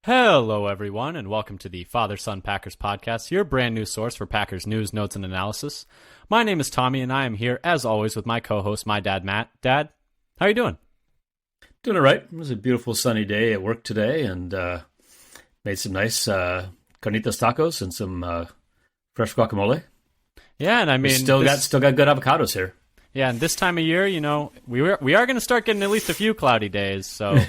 Hello, everyone, and welcome to the Father-Son Packers podcast, your brand new source for Packers news, notes, and analysis. My name is Tommy, and I am here, as always, with my co-host, my dad, Matt. Dad, how are you doing? Doing all right. It was a beautiful sunny day at work today, and made some nice carnitas tacos and some fresh guacamole. Yeah, and I mean, still got good avocados here. Yeah, and this time of year, you know, we are going to start getting at least a few cloudy days, so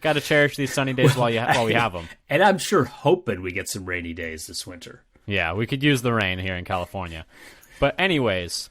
got to cherish these sunny days while we have them. And I'm sure hoping we get some rainy days this winter. Yeah, we could use the rain here in California. But anyways,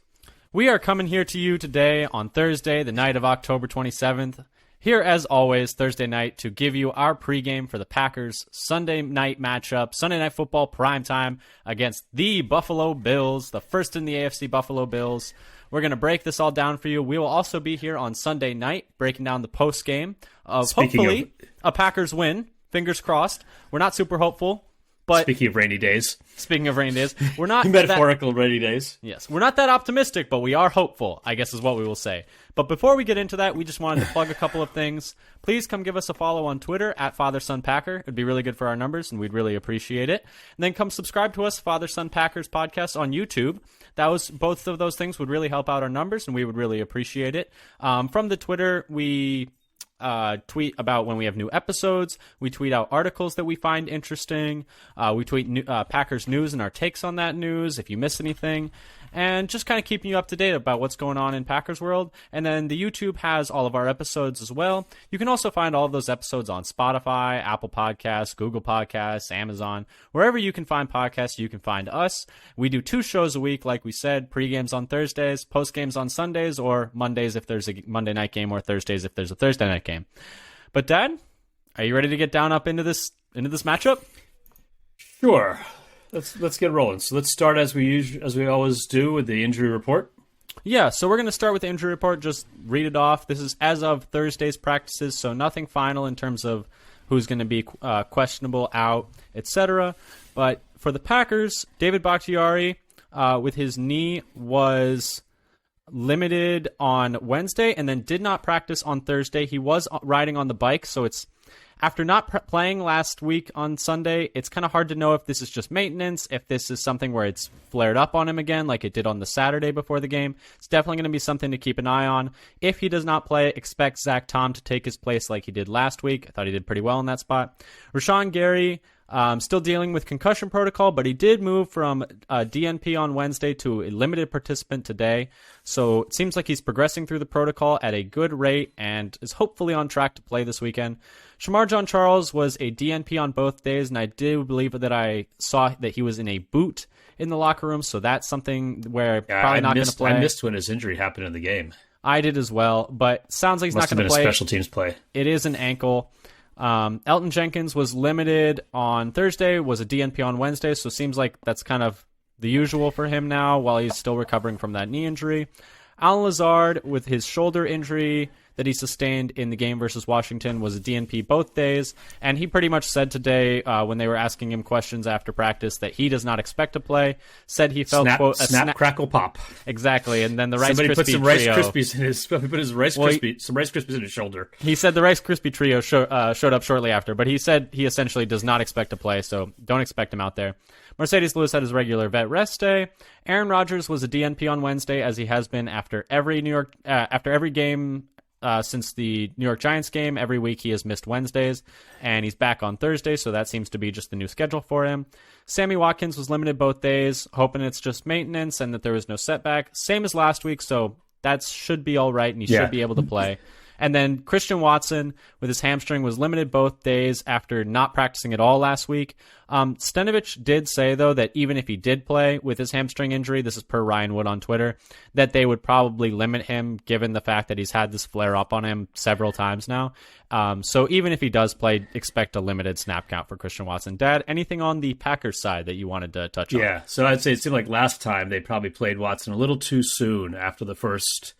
we are coming here to you today on Thursday, the night of October 27th. Here, as always, Thursday night to give you our pregame for the Packers Sunday night matchup, Sunday Night Football primetime against the Buffalo Bills, the first in the AFC Buffalo Bills. We're going to break this all down for you. We will also be here on Sunday night breaking down the post-game of hopefully a Packers win. Fingers crossed. We're not super hopeful. But speaking of rainy days, we're not metaphorical rainy days. Yes, we're not that optimistic, but we are hopeful, I guess is what we will say. But before we get into that, we just wanted to plug a couple of things. Please come give us a follow on Twitter at FatherSonPacker. It'd be really good for our numbers, and we'd really appreciate it. And then come subscribe to us, Father Son Packers podcast on YouTube. Both of those things would really help out our numbers, and we would really appreciate it. From the Twitter, we tweet about when we have new episodes. We tweet out articles that we find interesting. We tweet Packers news and our takes on that news if you miss anything. And just kind of keeping you up to date about what's going on in Packers world. And then the YouTube has all of our episodes as well. You can also find all of those episodes on Spotify, Apple Podcasts, Google Podcasts, Amazon. Wherever you can find podcasts, you can find us. We do 2 shows a week, like we said, pre-games on Thursdays, post-games on Sundays, or Mondays if there's a Monday night game, or Thursdays if there's a Thursday night game. But Dad, are you ready to get down up into this matchup? Sure. Let's get rolling. So let's start as we always do with the injury report. Yeah, so we're going to start with the injury report. Just read it off. This is as of Thursday's practices, so nothing final in terms of who's going to be questionable, out, etc. But for the Packers, David Bakhtiari with his knee was limited on Wednesday and then did not practice on Thursday. He was riding on the bike, so it's after not playing last week on Sunday, it's kind of hard to know if this is just maintenance, if this is something where it's flared up on him again like it did on the Saturday before the game. It's definitely going to be something to keep an eye on. If he does not play, expect Zach Tom to take his place like he did last week. I thought he did pretty well in that spot. Rashawn Gary, still dealing with concussion protocol, but he did move from DNP on Wednesday to a limited participant today. So it seems like he's progressing through the protocol at a good rate and is hopefully on track to play this weekend. Shamar John-Charles was a DNP on both days, and I do believe that I saw that he was in a boot in the locker room, so that's something where probably not going to play. I missed when his injury happened in the game. I did as well, but sounds like he's not going to play. Must have been a special teams play. It is an ankle. Elton Jenkins was limited on Thursday, was a DNP on Wednesday, so it seems like that's kind of the usual for him now while he's still recovering from that knee injury. Alan Lazard, with his shoulder injury that he sustained in the game versus Washington, was a DNP both days, and he pretty much said today when they were asking him questions after practice that he does not expect to play, said he felt, quote, snap, crackle, pop. Exactly, and then the Rice Somebody Krispie put some trio. Rice Krispies in his, some Rice Krispies in his shoulder. He said the Rice Krispie trio showed up shortly after, but he said he essentially does not expect to play, so don't expect him out there. Mercedes Lewis had his regular vet rest day. Aaron Rodgers was a DNP on Wednesday, as he has been after every game since the New York Giants game. Every week he has missed Wednesdays, and he's back on Thursday, so that seems to be just the new schedule for him. Sammy Watkins was limited both days, hoping it's just maintenance and that there was no setback. Same as last week, so that should be all right, and he should be able to play. And then Christian Watson with his hamstring was limited both days after not practicing at all last week. Stenovich did say, though, that even if he did play with his hamstring injury, this is per Ryan Wood on Twitter, that they would probably limit him given the fact that he's had this flare up on him several times now. So even if he does play, expect a limited snap count for Christian Watson. Dad, anything on the Packers side that you wanted to touch on? Yeah, so I'd say it seemed like last time they probably played Watson a little too soon after the first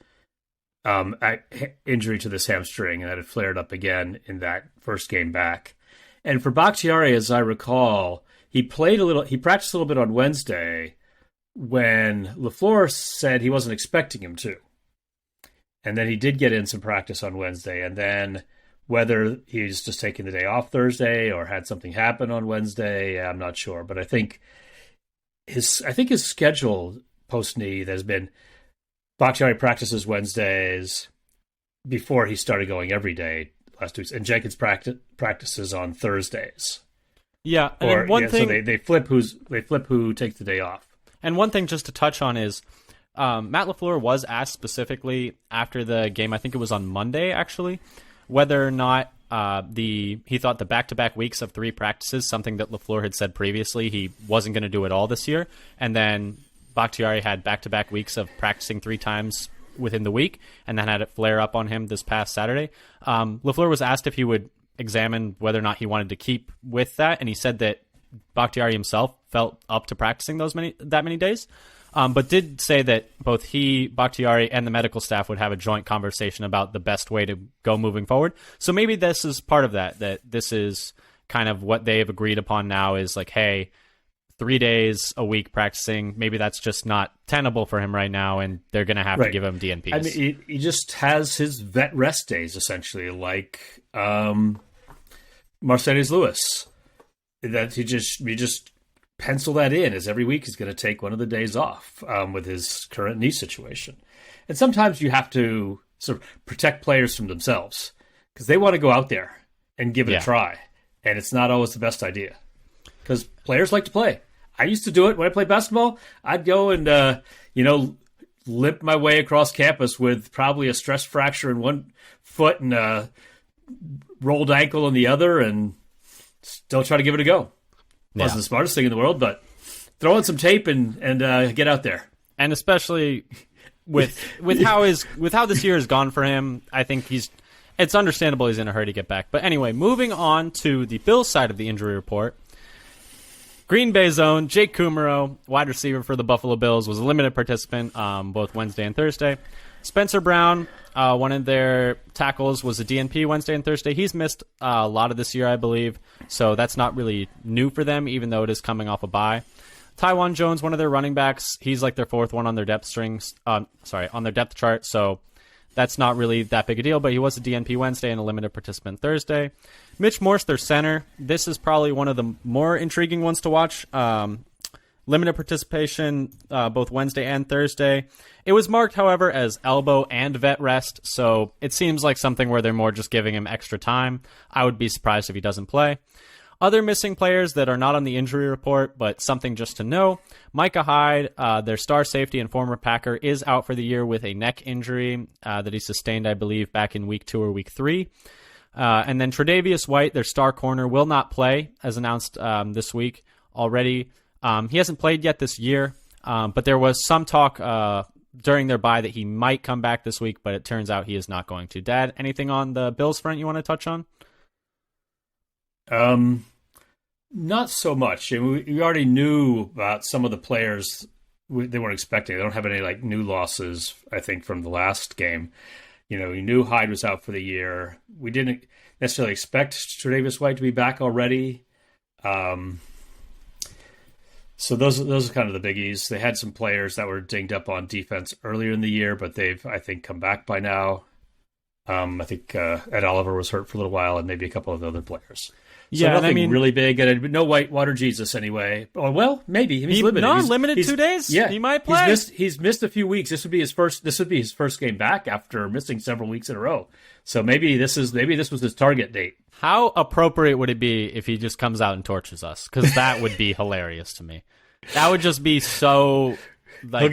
injury to this hamstring, and that had flared up again in that first game back. And for Bakhtiari, as I recall, he practiced a little bit on Wednesday when LaFleur said he wasn't expecting him to. And then he did get in some practice on Wednesday. And then Whether he's just taking the day off Thursday or had something happen on Wednesday, I'm not sure. But I think his schedule post knee has been Bakhtiari practices Wednesdays before he started going every day last week, and Jenkins practices on Thursdays. Yeah, and one thing so they flip who takes the day off. And one thing just to touch on is Matt LaFleur was asked specifically after the game, I think it was on Monday actually, whether or not he thought the back-to-back weeks of 3 practices, something that LaFleur had said previously he wasn't going to do it all this year, and then Bakhtiari had back-to-back weeks of practicing 3 times within the week, and then had it flare up on him this past Saturday. LaFleur was asked if he would examine whether or not he wanted to keep with that, and he said that Bakhtiari himself felt up to practicing that many days, but did say that both he, Bakhtiari, and the medical staff would have a joint conversation about the best way to go moving forward. So maybe this is part of that this is kind of what they've agreed upon now is like, hey, 3 days a week practicing, maybe that's just not tenable for him right now, and they're going to have to give him DNPs. I mean, he just has his vet rest days, essentially, like Mercedes Lewis. That you just pencil that in as every week he's going to take one of the days off with his current knee situation. And sometimes you have to sort of protect players from themselves because they want to go out there and give it a try. And it's not always the best idea because players like to play. I used to do it when I played basketball. I'd go and, limp my way across campus with probably a stress fracture in one foot and a rolled ankle in the other and still try to give it a go. Wasn't the smartest thing in the world, but throw in some tape and get out there. And especially with how this year has gone for him, I think it's understandable he's in a hurry to get back. But anyway, moving on to the Bills side of the injury report. Green Bay zone, Jake Kumaro, wide receiver for the Buffalo Bills, was a limited participant both Wednesday and Thursday. Spencer Brown, one of their tackles, was a DNP Wednesday and Thursday. He's missed a lot of this year, I believe, so that's not really new for them, even though it is coming off a bye. Tywan Jones, one of their running backs, he's like their 4th one on their depth on their depth chart, so that's not really that big a deal, but he was a DNP Wednesday and a limited participant Thursday. Mitch Morse, their center. This is probably one of the more intriguing ones to watch. Limited participation both Wednesday and Thursday. It was marked, however, as elbow and vet rest, so it seems like something where they're more just giving him extra time. I would be surprised if he doesn't play. Other missing players that are not on the injury report, but something just to know. Micah Hyde, their star safety and former Packer, is out for the year with a neck injury that he sustained, I believe, back in week 2 or week 3. And then Tre'Davious White, their star corner, will not play, as announced this week already. He hasn't played yet this year, but there was some talk during their bye that he might come back this week, but it turns out he is not going to. Dad, anything on the Bills front you want to touch on? Not so much. We already knew about some of the players they weren't expecting. They don't have any new losses, I think, from the last game. We knew Hyde was out for the year. We didn't necessarily expect Tre'Davious White to be back already. So those are kind of the biggies. They had some players that were dinged up on defense earlier in the year, but they've, I think, come back by now. I think Ed Oliver was hurt for a little while, and maybe a couple of the other players. So nothing really big. And no Whitewater Jesus anyway. Oh, well, maybe he's limited. No, limited 2 days. Yeah, he might play. He's missed a few weeks. This would be his first game back after missing several weeks in a row. So maybe this was his target date. How appropriate would it be if he just comes out and torches us? Because that would be hilarious to me. That would just be so. He'll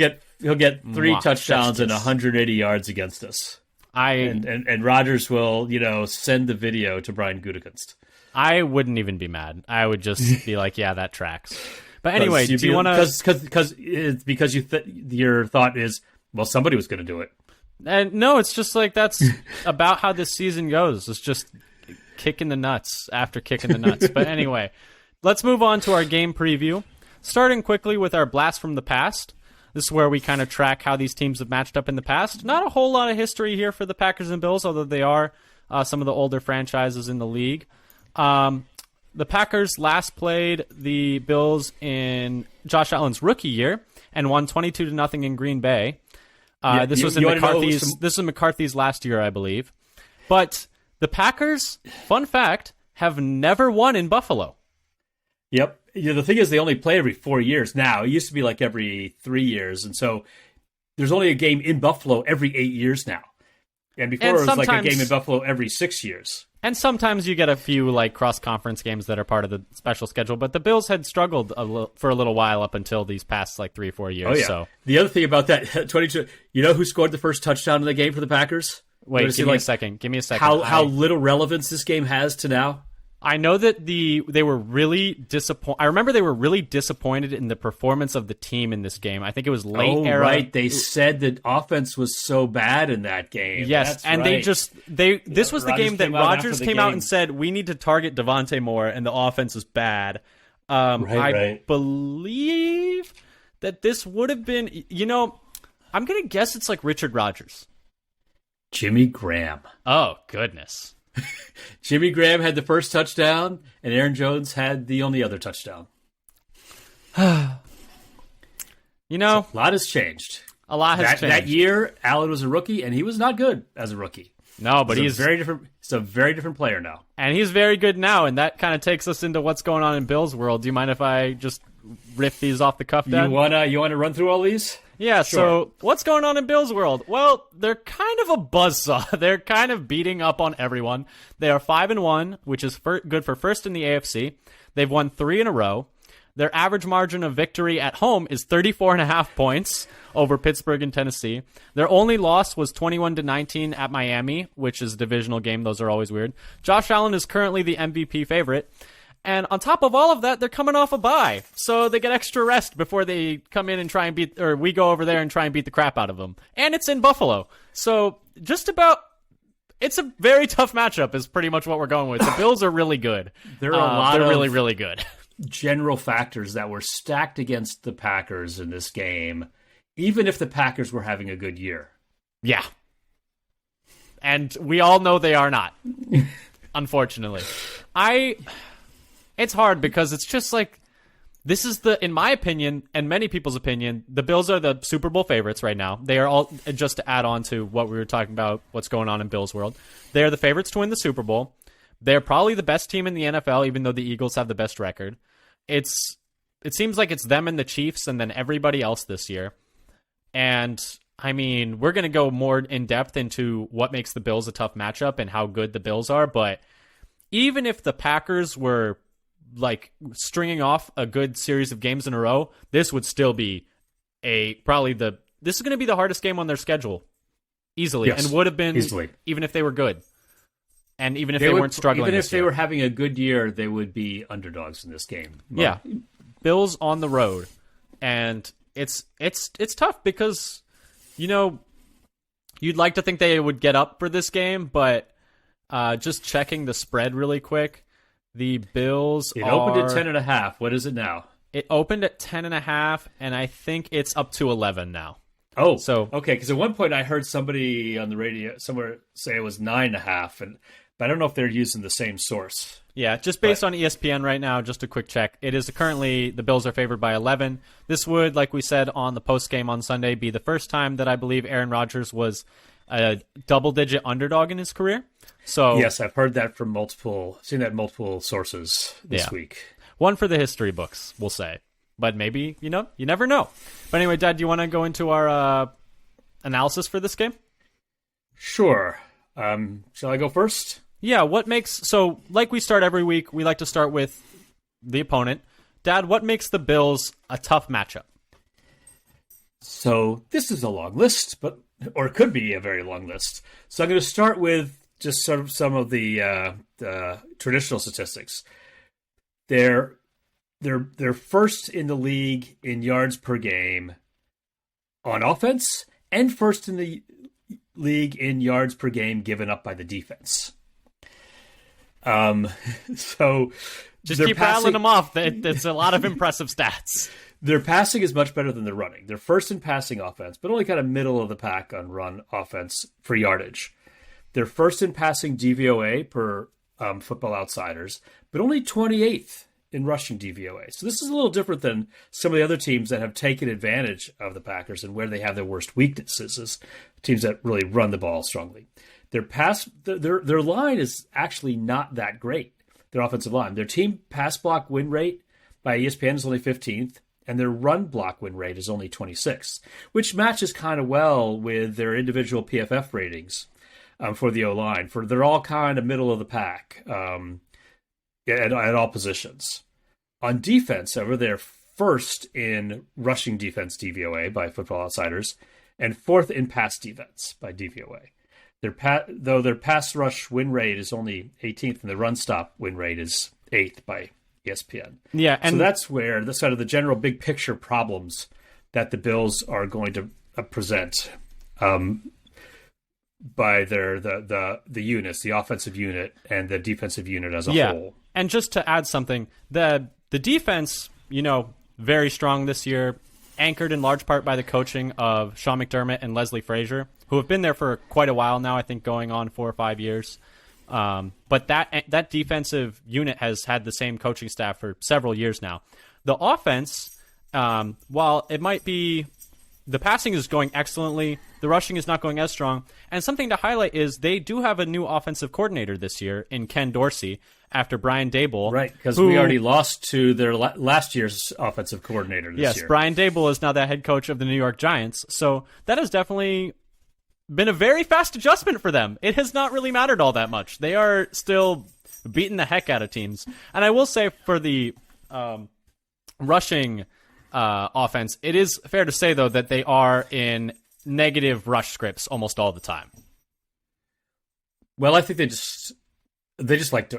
get 3 touchdowns and 180 yards against us. And Rodgers will send the video to Brian Gutekunst. I wouldn't even be mad. I would just be like, yeah, that tracks. But anyway, do you want to? Because your thought is, well, somebody was going to do it. And no, it's just like that's about how this season goes. It's just kicking the nuts after kicking the nuts. But anyway, let's move on to our game preview. Starting quickly with our blast from the past. This is where we kind of track how these teams have matched up in the past. Not a whole lot of history here for the Packers and Bills, although they are some of the older franchises in the league. The Packers last played the Bills in Josh Allen's rookie year and won 22-0 in Green Bay. This was McCarthy's last year, I believe. But The Packers, fun fact, have never won in Buffalo. Yep. The thing is, they only play every 4 years now. It used to be like every 3 years. And so there's only a game in Buffalo every 8 years now. And before it was like a game in Buffalo every 6 years. And sometimes you get a few like cross-conference games that are part of the special schedule. But the Bills had struggled for a little while up until these past like 3 or 4 years. Oh, yeah. So the other thing about that 22, you know who scored the first touchdown in the game for the Packers? Wait, give me a second. Give me a second. How little relevance this game has to now? I know that they were really disappointed. I remember they were really disappointed in the performance of the team in this game. I think it was late era. Right. They said that offense was so bad in that game. Yes, that's and right. This was the game that Rodgers came out and said, we need to target Devontae more, and the offense is bad. I believe that this would have been, I'm going to guess it's like Richard Rodgers. Jimmy Graham. Oh, goodness. Jimmy Graham had the first touchdown, and Aaron Jones had the only other touchdown. So, a lot has changed. A lot has changed. That year, Allen was a rookie, and he was not good as a rookie. No, but he's very different. He's a very different player now, and he's very good now. And that kind of takes us into what's going on in Bill's world. Do you mind if I just riff these off the cuff, Dad? You wanna run through all these? Yeah, sure. So what's going on in Bill's world? Well, they're kind of a buzzsaw. They're kind of beating up on everyone. They are 5-1, which is good for first in the AFC. They've won 3 in a row. Their average margin of victory at home is 34.5 points over Pittsburgh and Tennessee. Their only loss was 21-19 at Miami, which is a divisional game. Those are always weird. Josh Allen is currently the MVP favorite. And on top of all of that, they're coming off a bye. So they get extra rest before they come in and try and we go over there and try and beat the crap out of them. And it's in Buffalo. So it's a very tough matchup is pretty much what we're going with. The Bills are really good. There are a lot of really, really good. General factors that were stacked against the Packers in this game, even if the Packers were having a good year. Yeah. And we all know they are not, unfortunately. It's hard because it's just like, this is in my opinion, and many people's opinion, the Bills are the Super Bowl favorites right now. They are all, just to add on to what we were talking about, what's going on in Bills' world, they are the favorites to win the Super Bowl. They're probably the best team in the NFL, even though the Eagles have the best record. It seems like it's them and the Chiefs and then everybody else this year. And, I mean, we're going to go more in depth into what makes the Bills a tough matchup and how good the Bills are, but even if the Packers were like stringing off a good series of games in a row, this would still be this is going to be the hardest game on their schedule easily. Yes, and would have been easily, even if they were good. And even if they weren't struggling. Even if they were having a good year, they would be underdogs in this game. Yeah. Bills on the road. And it's tough because, you'd like to think they would get up for this game, but just checking the spread really quick, the Bills opened at 10.5. What is it now? It opened at 10.5, and I think it's up to 11 now. Oh, so okay. Because at one point I heard somebody on the radio somewhere say it was 9.5, but I don't know if they're using the same source. Yeah, just based on ESPN right now. Just a quick check. It is currently the Bills are favored by 11. This would, like we said on the post game on Sunday, be the first time that I believe Aaron Rodgers was a double-digit underdog in his career. So yes, I've heard that from seen that in multiple sources this week. One for the history books, we'll say. But maybe, you never know. But anyway, Dad, do you want to go into our analysis for this game? Sure. Shall I go first? Yeah, so like we start every week, we like to start with the opponent. Dad, what makes the Bills a tough matchup? So this is a long list, or it could be a very long list. So I'm going to start with just sort of some of the traditional statistics. They're first in the league in yards per game on offense, and first in the league in yards per game given up by the defense. So just keep rattling them off. It's a lot of impressive stats. Their passing is much better than their running. They're first in passing offense, but only kind of middle of the pack on run offense for yardage. They're first in passing DVOA per Football Outsiders, but only 28th in rushing DVOA. So this is a little different than some of the other teams that have taken advantage of the Packers and where they have their worst weaknesses is teams that really run the ball strongly. Their line is actually not that great, their offensive line. Their team pass block win rate by ESPN is only 15th, and their run block win rate is only 26th, which matches kind of well with their individual PFF ratings for the O-line. They're all kind of middle of the pack at all positions. On defense, however, they're first in rushing defense DVOA by Football Outsiders and fourth in pass defense by DVOA. Though their pass rush win rate is only 18th and the run stop win rate is 8th by ESPN. Yeah, and so that's where the sort of the general big picture problems that the Bills are going to present by the units, the offensive unit and the defensive unit as a whole. And just to add something, the defense, very strong this year, anchored in large part by the coaching of Sean McDermott and Leslie Frazier, who have been there for quite a while now, I think going on 4 or 5 years. But that defensive unit has had the same coaching staff for several years now. The offense, while it might be the passing is going excellently, the rushing is not going as strong. And something to highlight is they do have a new offensive coordinator this year in Ken Dorsey after Brian Daboll. Right, because we already lost to their last year's offensive coordinator this year. Yes, Brian Daboll is now the head coach of the New York Giants. So that has definitely been a very fast adjustment for them. It has not really mattered all that much. They are still beating the heck out of teams. And I will say for the rushing offense, it is fair to say, though, that they are in negative rush scripts almost all the time. Well, I think they just like to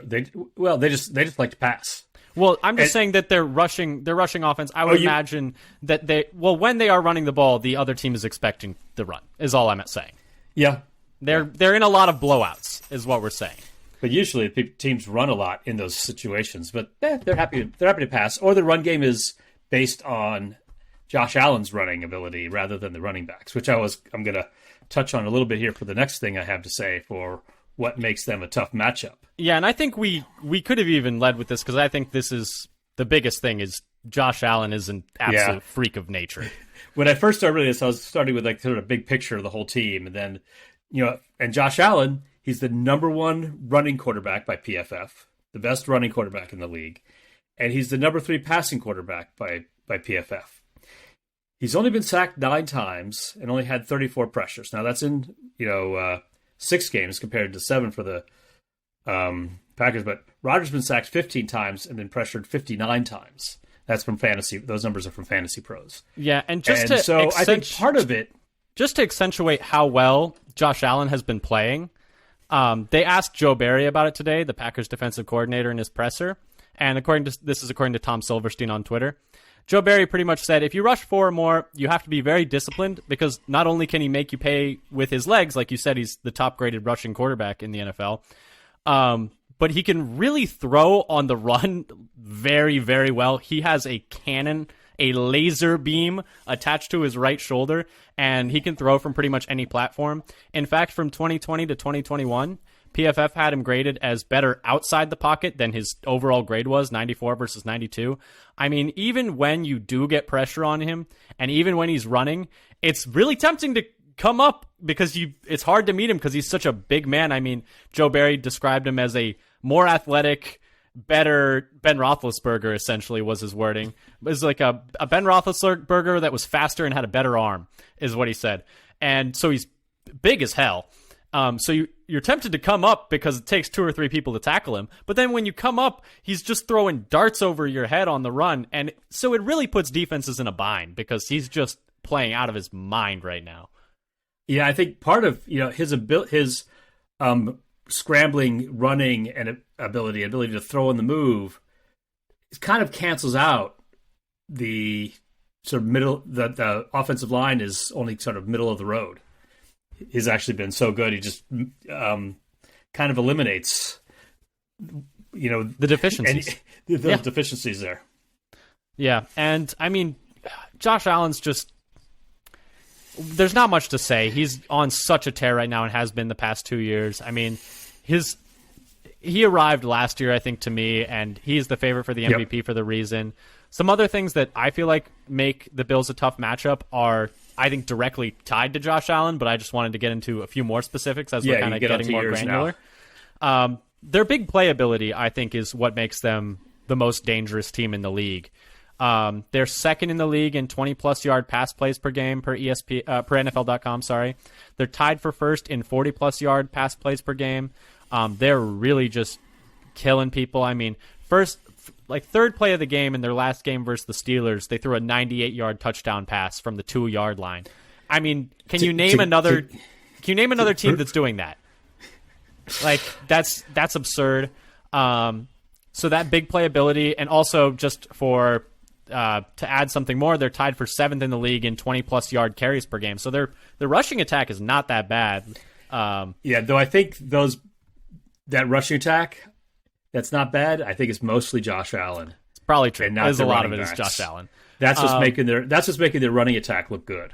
like to pass. Well, I'm just saying that their rushing offense, I would imagine that when they are running the ball, the other team is expecting the run, is all I'm saying. Yeah. They're in a lot of blowouts, is what we're saying. But usually teams run a lot in those situations, but they're happy to pass. Or the run game is based on Josh Allen's running ability rather than the running backs, which I'm going to touch on a little bit here for the next thing I have to say for what makes them a tough matchup. Yeah, and I think we could have even led with this because I think this is the biggest thing is Josh Allen is an absolute freak of nature. When I first started this, I was starting with sort of a big picture of the whole team. And then, and Josh Allen, he's the number one running quarterback by PFF, the best running quarterback in the league. And he's the number 3 passing quarterback by PFF. He's only been sacked 9 times and only had 34 pressures. Now that's in, 6 games compared to 7 for the Packers. But Rodgers been sacked 15 times and then pressured 59 times. That's from fantasy. Those numbers are from Fantasy Pros. Yeah, I think part of it, just to accentuate how well Josh Allen has been playing, they asked Joe Barry about it today, the Packers defensive coordinator, in his presser. And according to Tom Silverstein on Twitter, Joe Barry pretty much said, if you rush 4 or more, you have to be very disciplined because not only can he make you pay with his legs, like you said, he's the top-graded rushing quarterback in the NFL, but he can really throw on the run very, very well. He has a cannon, a laser beam attached to his right shoulder, and he can throw from pretty much any platform. In fact, from 2020 to 2021, PFF had him graded as better outside the pocket than his overall grade was, 94 versus 92. I mean, even when you do get pressure on him, and even when he's running, it's really tempting to come up because it's hard to meet him because he's such a big man. I mean, Joe Barry described him as a more athletic, better Ben Roethlisberger, essentially, was his wording. It was like a Ben Roethlisberger that was faster and had a better arm, is what he said. And so he's big as hell. So you're tempted to come up because it takes 2 or 3 people to tackle him. But then when you come up, he's just throwing darts over your head on the run. And so it really puts defenses in a bind because he's just playing out of his mind right now. Yeah, I think part of his scrambling, running, and ability to throw in the move, it kind of cancels out the sort of middle. The offensive line is only sort of middle of the road. He's actually been so good. He just kind of eliminates, the deficiencies. Deficiencies there. Yeah, and I mean, Josh Allen's just. There's not much to say. He's on such a tear right now and has been the past 2 years. I mean, he arrived last year, I think, to me, and he's the favorite for the MVP for the reason. Some other things that I feel like make the Bills a tough matchup are, I think, directly tied to Josh Allen, but I just wanted to get into a few more specifics as we're kind of getting more granular. Their big playability, I think, is what makes them the most dangerous team in the league. They're second in the league in 20-plus yard pass plays per game per NFL.com. Sorry, they're tied for first in 40-plus yard pass plays per game. They're really just killing people. I mean, third play of the game in their last game versus the Steelers, they threw a 98-yard touchdown pass from the 2-yard line. I mean, can you name another team that's doing that? Like, that's absurd. So that big playability, and also just for to add something more, they're tied for 7th in the league in 20-plus yard carries per game. So their rushing attack is not that bad. Though I think that rushing attack, that's not bad. I think it's mostly Josh Allen. It's probably true. There's a lot of it is Josh Allen. That's what's making their running attack look good.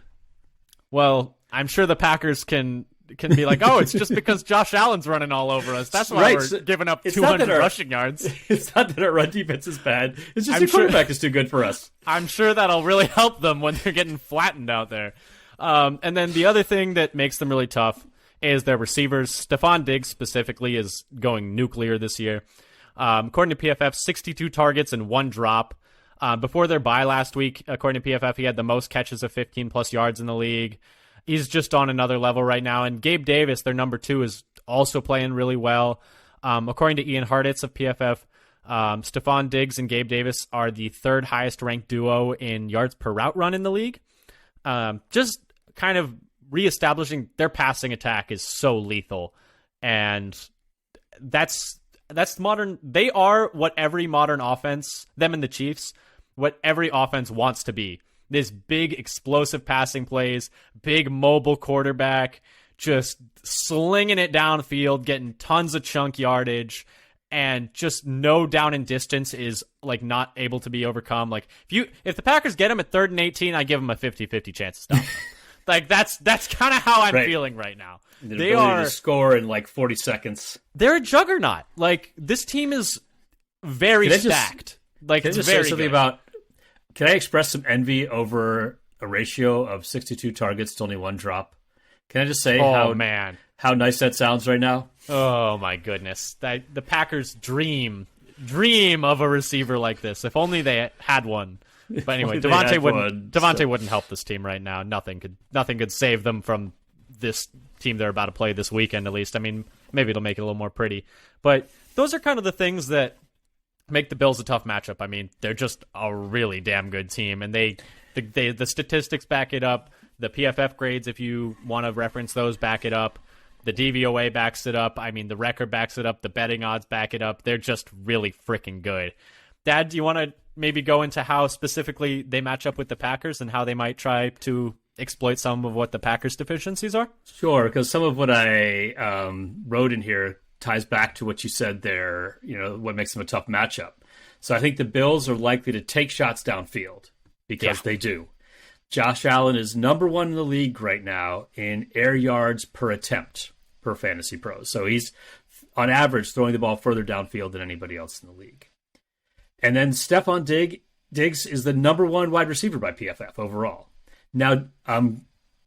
Well, I'm sure the Packers can be like, oh, it's just because Josh Allen's running all over us. That's why we're giving up 200 rushing yards. It's not that our run defense is bad. It's just the quarterback is too good for us. I'm sure that'll really help them when they're getting flattened out there. And then the other thing that makes them really tough is their receivers. Stephon Diggs specifically is going nuclear this year. According to PFF, 62 targets and 1 drop. Before their bye last week, according to PFF, he had the most catches of 15-plus yards in the league. He's just on another level right now. And Gabe Davis, their number 2, is also playing really well. According to Ian Hartitz of PFF, Stephon Diggs and Gabe Davis are the 3rd highest ranked duo in yards per route run in the league. Just kind of reestablishing their passing attack is so lethal. And that's modern. They are what every modern offense, them and the Chiefs, what every offense wants to be. This big, explosive passing plays, big mobile quarterback, just slinging it downfield, getting tons of chunk yardage, and just no down and distance is like not able to be overcome. Like if the Packers get him at 3rd and 18, I give them a 50-50 chance to stop him. Like that's kind of how I'm feeling right now. They are to score in like 40 seconds. They're a juggernaut. Like this team is very stacked. Like it's very something good. About. Can I express some envy over a ratio of 62 targets to only 1 drop? Can I just say how nice that sounds right now? Oh my goodness. The Packers dream of a receiver like this. If only they had one. But anyway, Devontae wouldn't help this team right now. Nothing could save them from this team they're about to play this weekend, at least. I mean, maybe it'll make it a little more pretty. But those are kind of the things that make the Bills a tough matchup. I mean, they're just a really damn good team, and the statistics back it up. The PFF grades, if you want to reference those, back it up. The DVOA backs it up. I mean, the record backs it up. The betting odds back it up. They're just really freaking good. Dad, do you want to maybe go into how specifically they match up with the Packers and how they might try to exploit some of what the Packers' deficiencies are? Sure, because some of what I wrote in here ties back to what you said there, what makes them a tough matchup. So I think the Bills are likely to take shots downfield because they do. Josh Allen is number 1 in the league right now in air yards per attempt per Fantasy Pros. So he's, on average, throwing the ball further downfield than anybody else in the league. And then Stephon Diggs is the number 1 wide receiver by PFF overall. Now,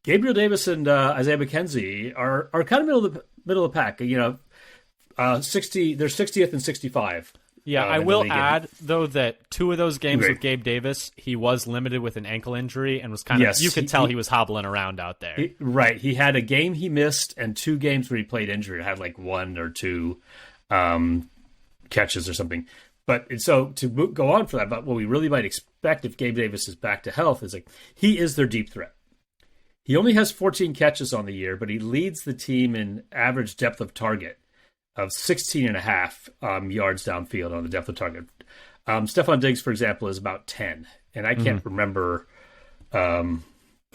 Gabriel Davis and Isaiah McKenzie are kind of middle of the pack. They're 60th and 65. Yeah, I will add, though, that 2 of those games with Gabe Davis, he was limited with an ankle injury and was you could tell he was hobbling around out there. He had a game he missed and 2 games where he played injured. Had like 1 or 2 catches or something. But so to go on for that, but what we really might expect if Gabe Davis is back to health is he is their deep threat. He only has 14 catches on the year, but he leads the team in average depth of target of 16.5 yards downfield on the depth of target. Stephon Diggs, for example, is about 10. And I can't remember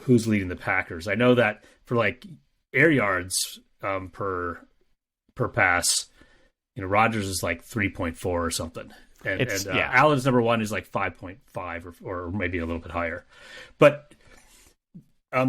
who's leading the Packers. I know that for like air yards per pass, Rodgers is like 3.4 or something. And Allen's number 1 is like 5.5 or maybe a little bit higher. But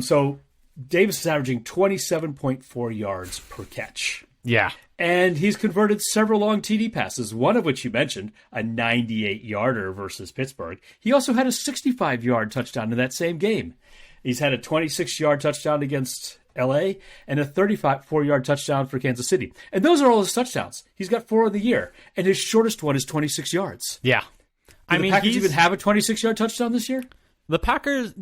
so Davis is averaging 27.4 yards per catch. Yeah. And he's converted several long TD passes, one of which you mentioned, a 98-yarder versus Pittsburgh. He also had a 65-yard touchdown in that same game. He's had a 26-yard touchdown against LA and a 34-yard touchdown for Kansas City. And those are all his touchdowns. He's got 4 of the year, and his shortest one is 26 yards. Yeah. Do the Packers even have a 26-yard touchdown this year? The Packers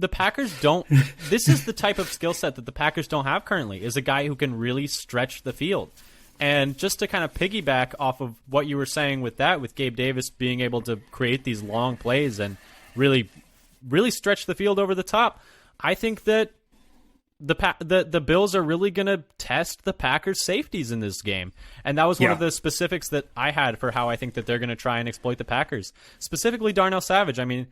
don't. This is the type of skill set that the Packers don't have currently, is a guy who can really stretch the field. And just to kind of piggyback off of what you were saying with Gabe Davis being able to create these long plays and really, really stretch the field over the top, I think that the Bills are really going to test the Packers' safeties in this game. And that was one of the specifics that I had for how I think that they're going to try and exploit the Packers. Specifically Darnell Savage. I mean,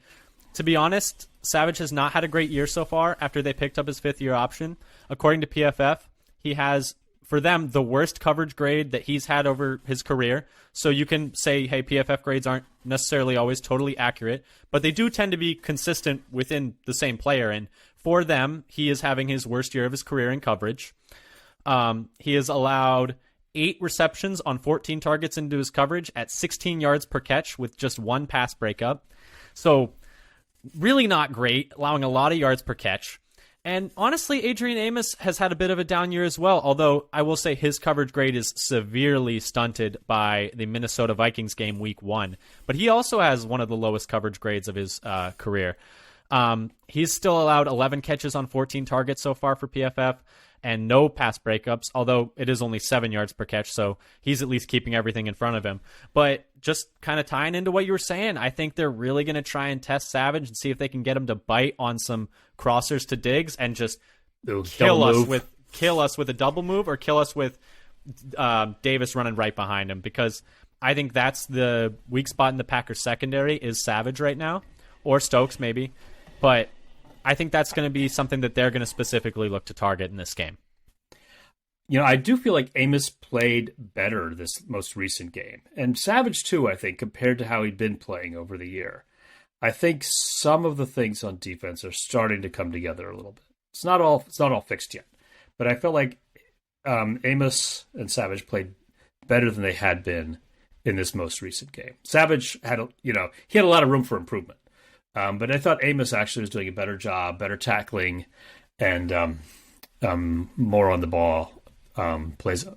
to be honest, Savage has not had a great year so far after they picked up his 5th-year option. According to PFF, he has, for them, the worst coverage grade that he's had over his career. So you can say, hey, PFF grades aren't necessarily always totally accurate, but they do tend to be consistent within the same player. And for them, he is having his worst year of his career in coverage. He has allowed 8 receptions on 14 targets into his coverage at 16 yards per catch with just 1 pass breakup. So really not great, allowing a lot of yards per catch. And honestly, Adrian Amos has had a bit of a down year as well, although I will say his coverage grade is severely stunted by the Minnesota Vikings game week 1. But he also has one of the lowest coverage grades of his career. He's still allowed 11 catches on 14 targets so far for PFF and no pass breakups, although it is only 7 yards per catch, so he's at least keeping everything in front of him. But just kind of tying into what you were saying, I think they're really going to try and test Savage and see if they can get him to bite on some crossers to Diggs and just kill us with a double move or kill us with Davis running right behind him, because I think that's the weak spot in the Packers secondary is Savage right now, or Stokes maybe. But I think that's going to be something that they're going to specifically look to target in this game. You know, I do feel like Amos played better this most recent game. And Savage, too, I think, compared to how he'd been playing over the year. I think some of the things on defense are starting to come together a little bit. It's not all fixed yet. But I felt like Amos and Savage played better than they had been in this most recent game. Savage had a lot of room for improvement. But I thought Amos actually was doing a better job, better tackling, and more on the ball, plays on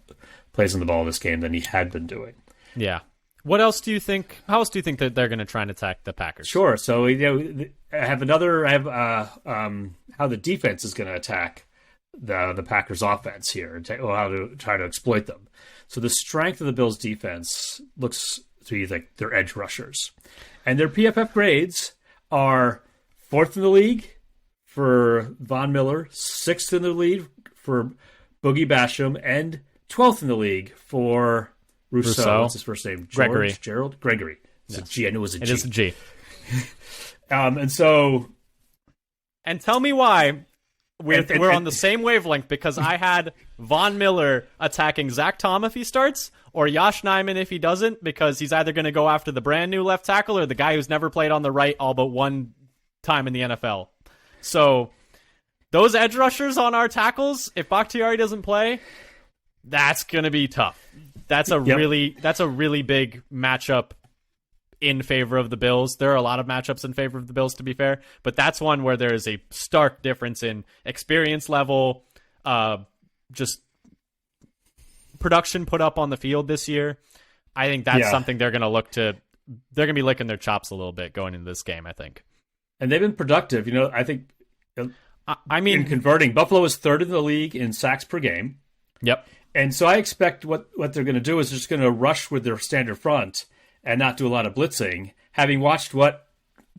the ball this game than he had been doing. Yeah. What else do you think? How else do you think that they're going to try and attack the Packers? Sure. So I have how the defense is going to attack the Packers offense here and how to try to exploit them. So the strength of the Bills defense looks to be like their edge rushers, and their PFF grades are 4th in the league for Von Miller, 6th in the league for Boogie Basham, and 12th in the league for Rousseau. What's his first name? Gerald? Gregory. It's a G. I knew it was a G. It is a G. And tell me why we're on the same wavelength, because I had Von Miller attacking Zach Tom if he starts, or Josh Nijman if he doesn't, because he's either going to go after the brand new left tackle or the guy who's never played on the right all but one time in the NFL. So those edge rushers on our tackles, if Bakhtiari doesn't play, that's going to be tough. That's a really big matchup in favor of the Bills. There are a lot of matchups in favor of the Bills, to be fair, but that's one where there is a stark difference in experience level, just production put up on the field this year. I think that's something they're going to be licking their chops a little bit going into this game, I think. And they've been productive. I think in converting, Buffalo is 3rd in the league in sacks per game. Yep. And so I expect what they're going to do is they're just going to rush with their standard front and not do a lot of blitzing, having watched what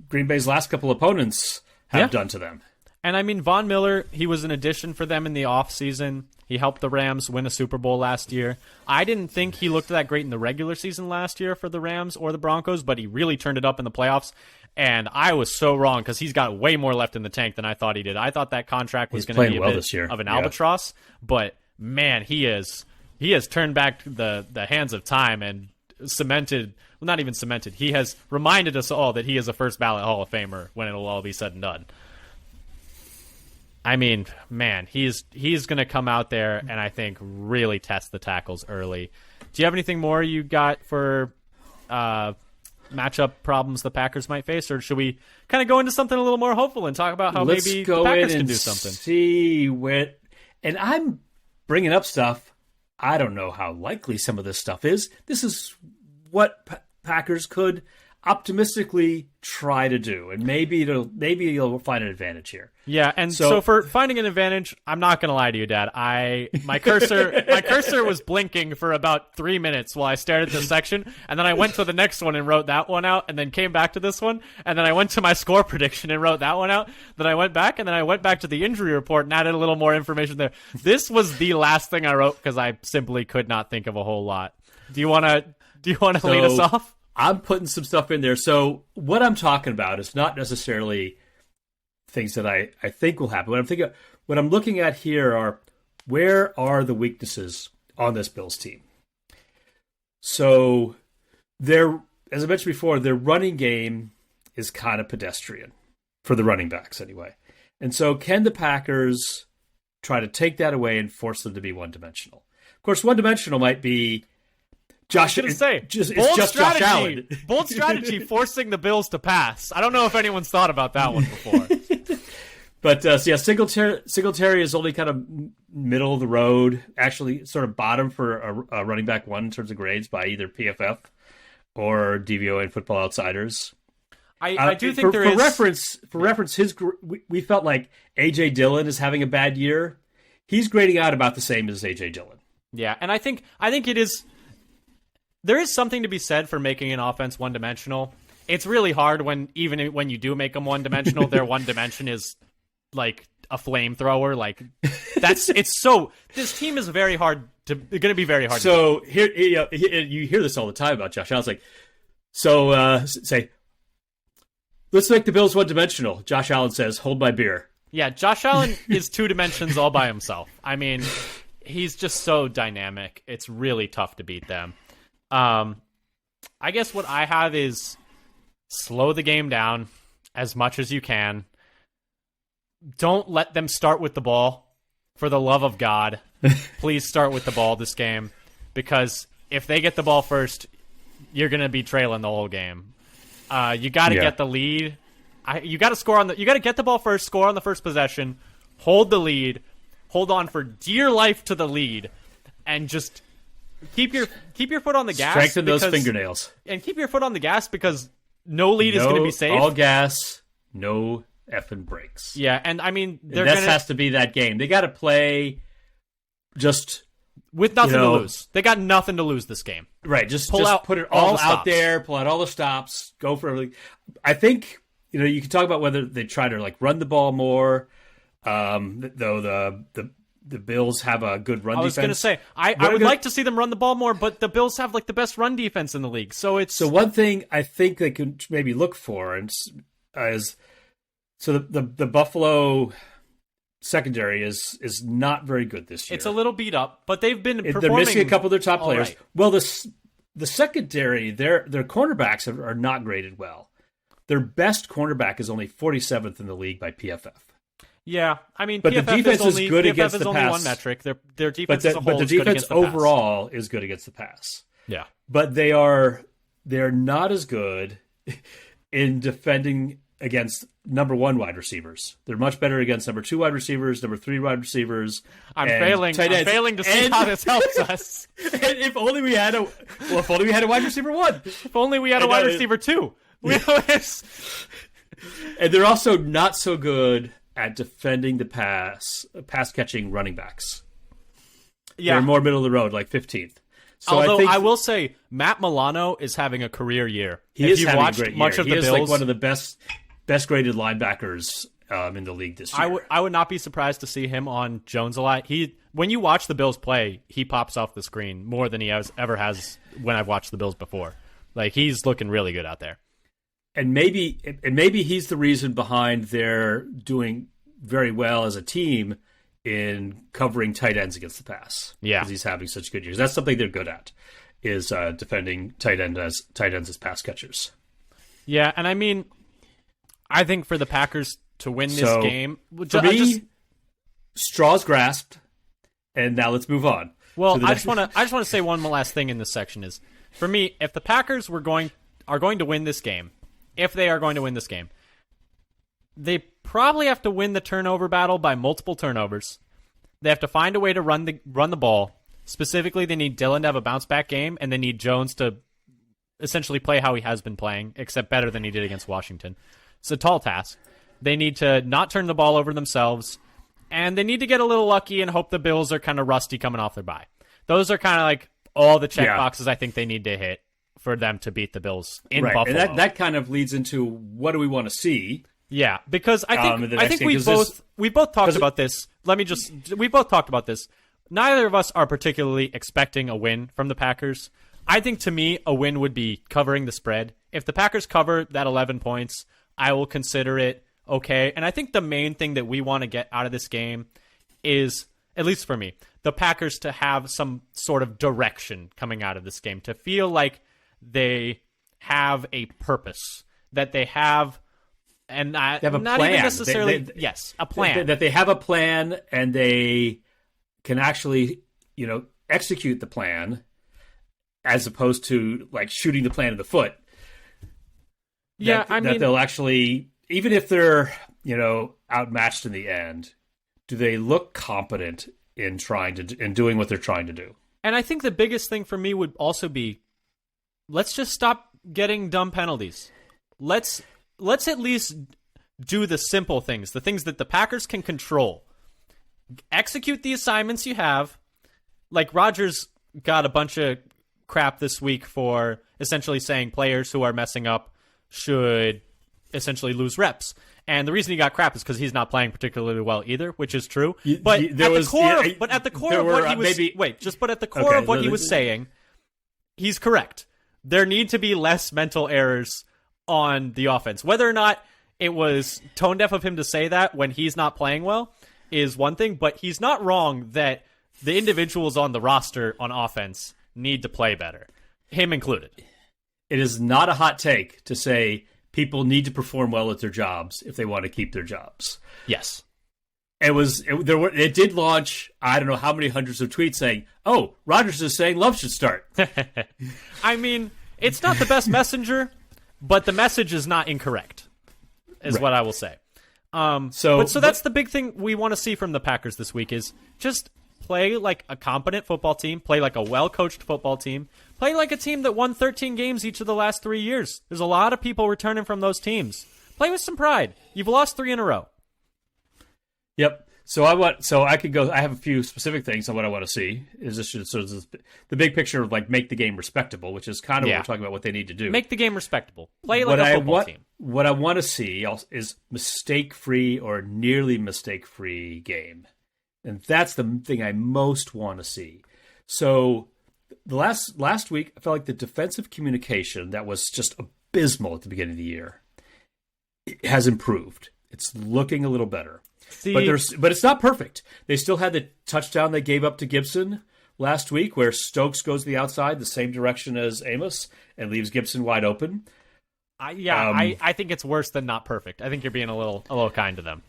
Green Bay's last couple opponents have done to them. And Von Miller, he was an addition for them in the offseason. He helped the Rams win a Super Bowl last year. I didn't think he looked that great in the regular season last year for the Rams or the Broncos, but he really turned it up in the playoffs. And I was so wrong, because he's got way more left in the tank than I thought he did. I thought that contract was going to be a bit of an albatross, but man, he has turned back the hands of time and cemented. Well, not even cemented. He has reminded us all that he is a first ballot Hall of Famer when it'll all be said and done. I mean, man, he's going to come out there and I think really test the tackles early. Do you have anything more you got for matchup problems the Packers might face, or should we kind of go into something a little more hopeful and talk about how maybe the Packers can do something? See what, and I'm bringing up stuff. I don't know how likely some of this stuff is. This is what Packers could optimistically try to do, and maybe you'll find an advantage here. Yeah, and so for finding an advantage, I'm not going to lie to you, Dad. My cursor was blinking for about 3 minutes while I stared at this section, and then I went to the next one and wrote that one out, and then came back to this one, and then I went to my score prediction and wrote that one out. Then I went back, and then I went back to the injury report and added a little more information there. This was the last thing I wrote because I simply could not think of a whole lot. Do you want to lead us off? I'm putting some stuff in there. So what I'm talking about is not necessarily things that I think will happen. What I'm looking at here are, where are the weaknesses on this Bills team? So as I mentioned before, their running game is kind of pedestrian for the running backs anyway. And so can the Packers try to take that away and force them to be one-dimensional? Of course, one-dimensional might be Josh, bold strategy. Josh Allen. Bold strategy, forcing the Bills to pass. I don't know if anyone's thought about that one before. But Singletary is only kind of middle of the road, actually sort of bottom for a running back one in terms of grades by either PFF or DVOA and Football Outsiders. I do think there is... For reference, we felt like A.J. Dillon is having a bad year. He's grading out about the same as A.J. Dillon. Yeah, and I think it is... There is something to be said for making an offense one-dimensional. It's really hard even when you do make them one-dimensional, their one dimension is like a flamethrower. Like this team is going to be very hard. So here, you hear this all the time about Josh Allen. It's like, say, let's make the Bills one-dimensional. Josh Allen says, "Hold my beer." Yeah, Josh Allen is 2 dimensions all by himself. I mean, he's just so dynamic. It's really tough to beat them. I guess what I have is slow the game down as much as you can. Don't let them start with the ball. For the love of God, please start with the ball this game, because if they get the ball first, you're going to be trailing the whole game. You got to get the lead. You got to score you got to get the ball first, score on the first possession, hold the lead, hold on for dear life to the lead, and just keep your foot on the gas. Strengthen those fingernails. And keep your foot on the gas, because no lead is going to be safe. All gas, no effing brakes. Yeah, and I mean... has to be that game. They got to play just... with nothing to lose. They got nothing to lose this game. Right, just put it all out there, pull out all the stops, go for everything. I think, you can talk about whether they try to run the ball more, though the Bills have a good run defense. I was going to say, I would like to see them run the ball more, but the Bills have the best run defense in the league. So one thing I think they could maybe look for is the Buffalo secondary is not very good this year. It's a little beat up, but they've been performing. They're missing a couple of their top players. Right. Well, the secondary, their cornerbacks are not graded well. Their best cornerback is only 47th in the league by PFF. Yeah, I mean, but PFF the defense is good against the pass. Only one metric. Their defense as a whole but the is good defense against the pass. overall is good against the pass. Yeah, but they're not as good in defending against number 1 wide receivers. They're much better against number 2 wide receivers, number 3 wide receivers. I'm failing to see how this helps us. And if only we had a wide receiver 1. If only we had a wide receiver 2. And they're also not so good at defending the pass catching running backs. Yeah. They're more middle of the road, like 15th. So Although I will say, Matt Milano is having a career year. He is having a great year. He is like one of the best graded linebackers in the league this year. I would not be surprised to see him on Jones a lot. When you watch the Bills play, he pops off the screen more than he ever has when I've watched the Bills before. Like, he's looking really good out there. And maybe he's the reason behind their doing very well as a team in covering tight ends against the pass. Yeah, because he's having such good years. That's something they're good at, is defending tight ends as pass catchers. Yeah, and I mean, I think for the Packers to win this game, for me, straws grasped, and now let's move on. Well, I just want to say one last thing in this section is, for me, if the Packers are going to win this game, if they are going to win this game, they probably have to win the turnover battle by multiple turnovers. They have to find a way to run the ball. Specifically, they need Dillon to have a bounce-back game, and they need Jones to essentially play how he has been playing, except better than he did against Washington. It's a tall task. They need to not turn the ball over themselves, and they need to get a little lucky and hope the Bills are kind of rusty coming off their bye. Those are kind of like all the check boxes I think they need to hit for them to beat the Bills in Buffalo. And that kind of leads into what do we want to see? Yeah, because I think we both talked about this. We both talked about this. Neither of us are particularly expecting a win from the Packers. I think, to me, a win would be covering the spread. If the Packers cover that 11 points, I will consider it okay. And I think the main thing that we want to get out of this game is, at least for me, the Packers to have some sort of direction coming out of this game, to feel like they have a purpose, that they have... And they have a not plan. Even necessarily, a plan. That they have a plan and they can actually, execute the plan, as opposed to like shooting the plan in the foot. That they'll actually, even if they're outmatched in the end, do they look competent in doing what they're trying to do? And I think the biggest thing for me would also be, let's just stop getting dumb penalties. Let's at least do the simple things, the things that the Packers can control. Execute the assignments you have. Like, Rodgers got a bunch of crap this week for essentially saying players who are messing up should essentially lose reps. And the reason he got crap is because he's not playing particularly well either, which is true. But at the core of what he was saying, he's correct. There need to be less mental errors on the offense. Whether or not it was tone deaf of him to say that when he's not playing well is one thing, but he's not wrong that the individuals on the roster on offense need to play better, him included. It is not a hot take to say people need to perform well at their jobs if they want to keep their jobs. Yes. It did launch, I don't know how many hundreds of tweets saying, "Oh, Rodgers is saying Love should start." I mean, it's not the best messenger, but the message is not incorrect, is what I will say. So that's the big thing we want to see from the Packers this week is just play like a competent football team, play like a well-coached football team, play like a team that won 13 games each of the last 3 years. There's a lot of people returning from those teams. Play with some pride. You've lost 3 in a row. Yep. I could go. I have a few specific things on what I want to see. The big picture of like make the game respectable, which is kind of what we're talking about. What they need to do. Make the game respectable. Play like a football team. What I want to see is mistake-free or nearly mistake-free game, and that's the thing I most want to see. So the last week, I felt like the defensive communication that was just abysmal at the beginning of the year has improved. It's looking a little better. But it's not perfect. They still had the touchdown they gave up to Gibson last week, where Stokes goes to the outside, the same direction as Amos, and leaves Gibson wide open. I think it's worse than not perfect. I think you're being a little kind to them.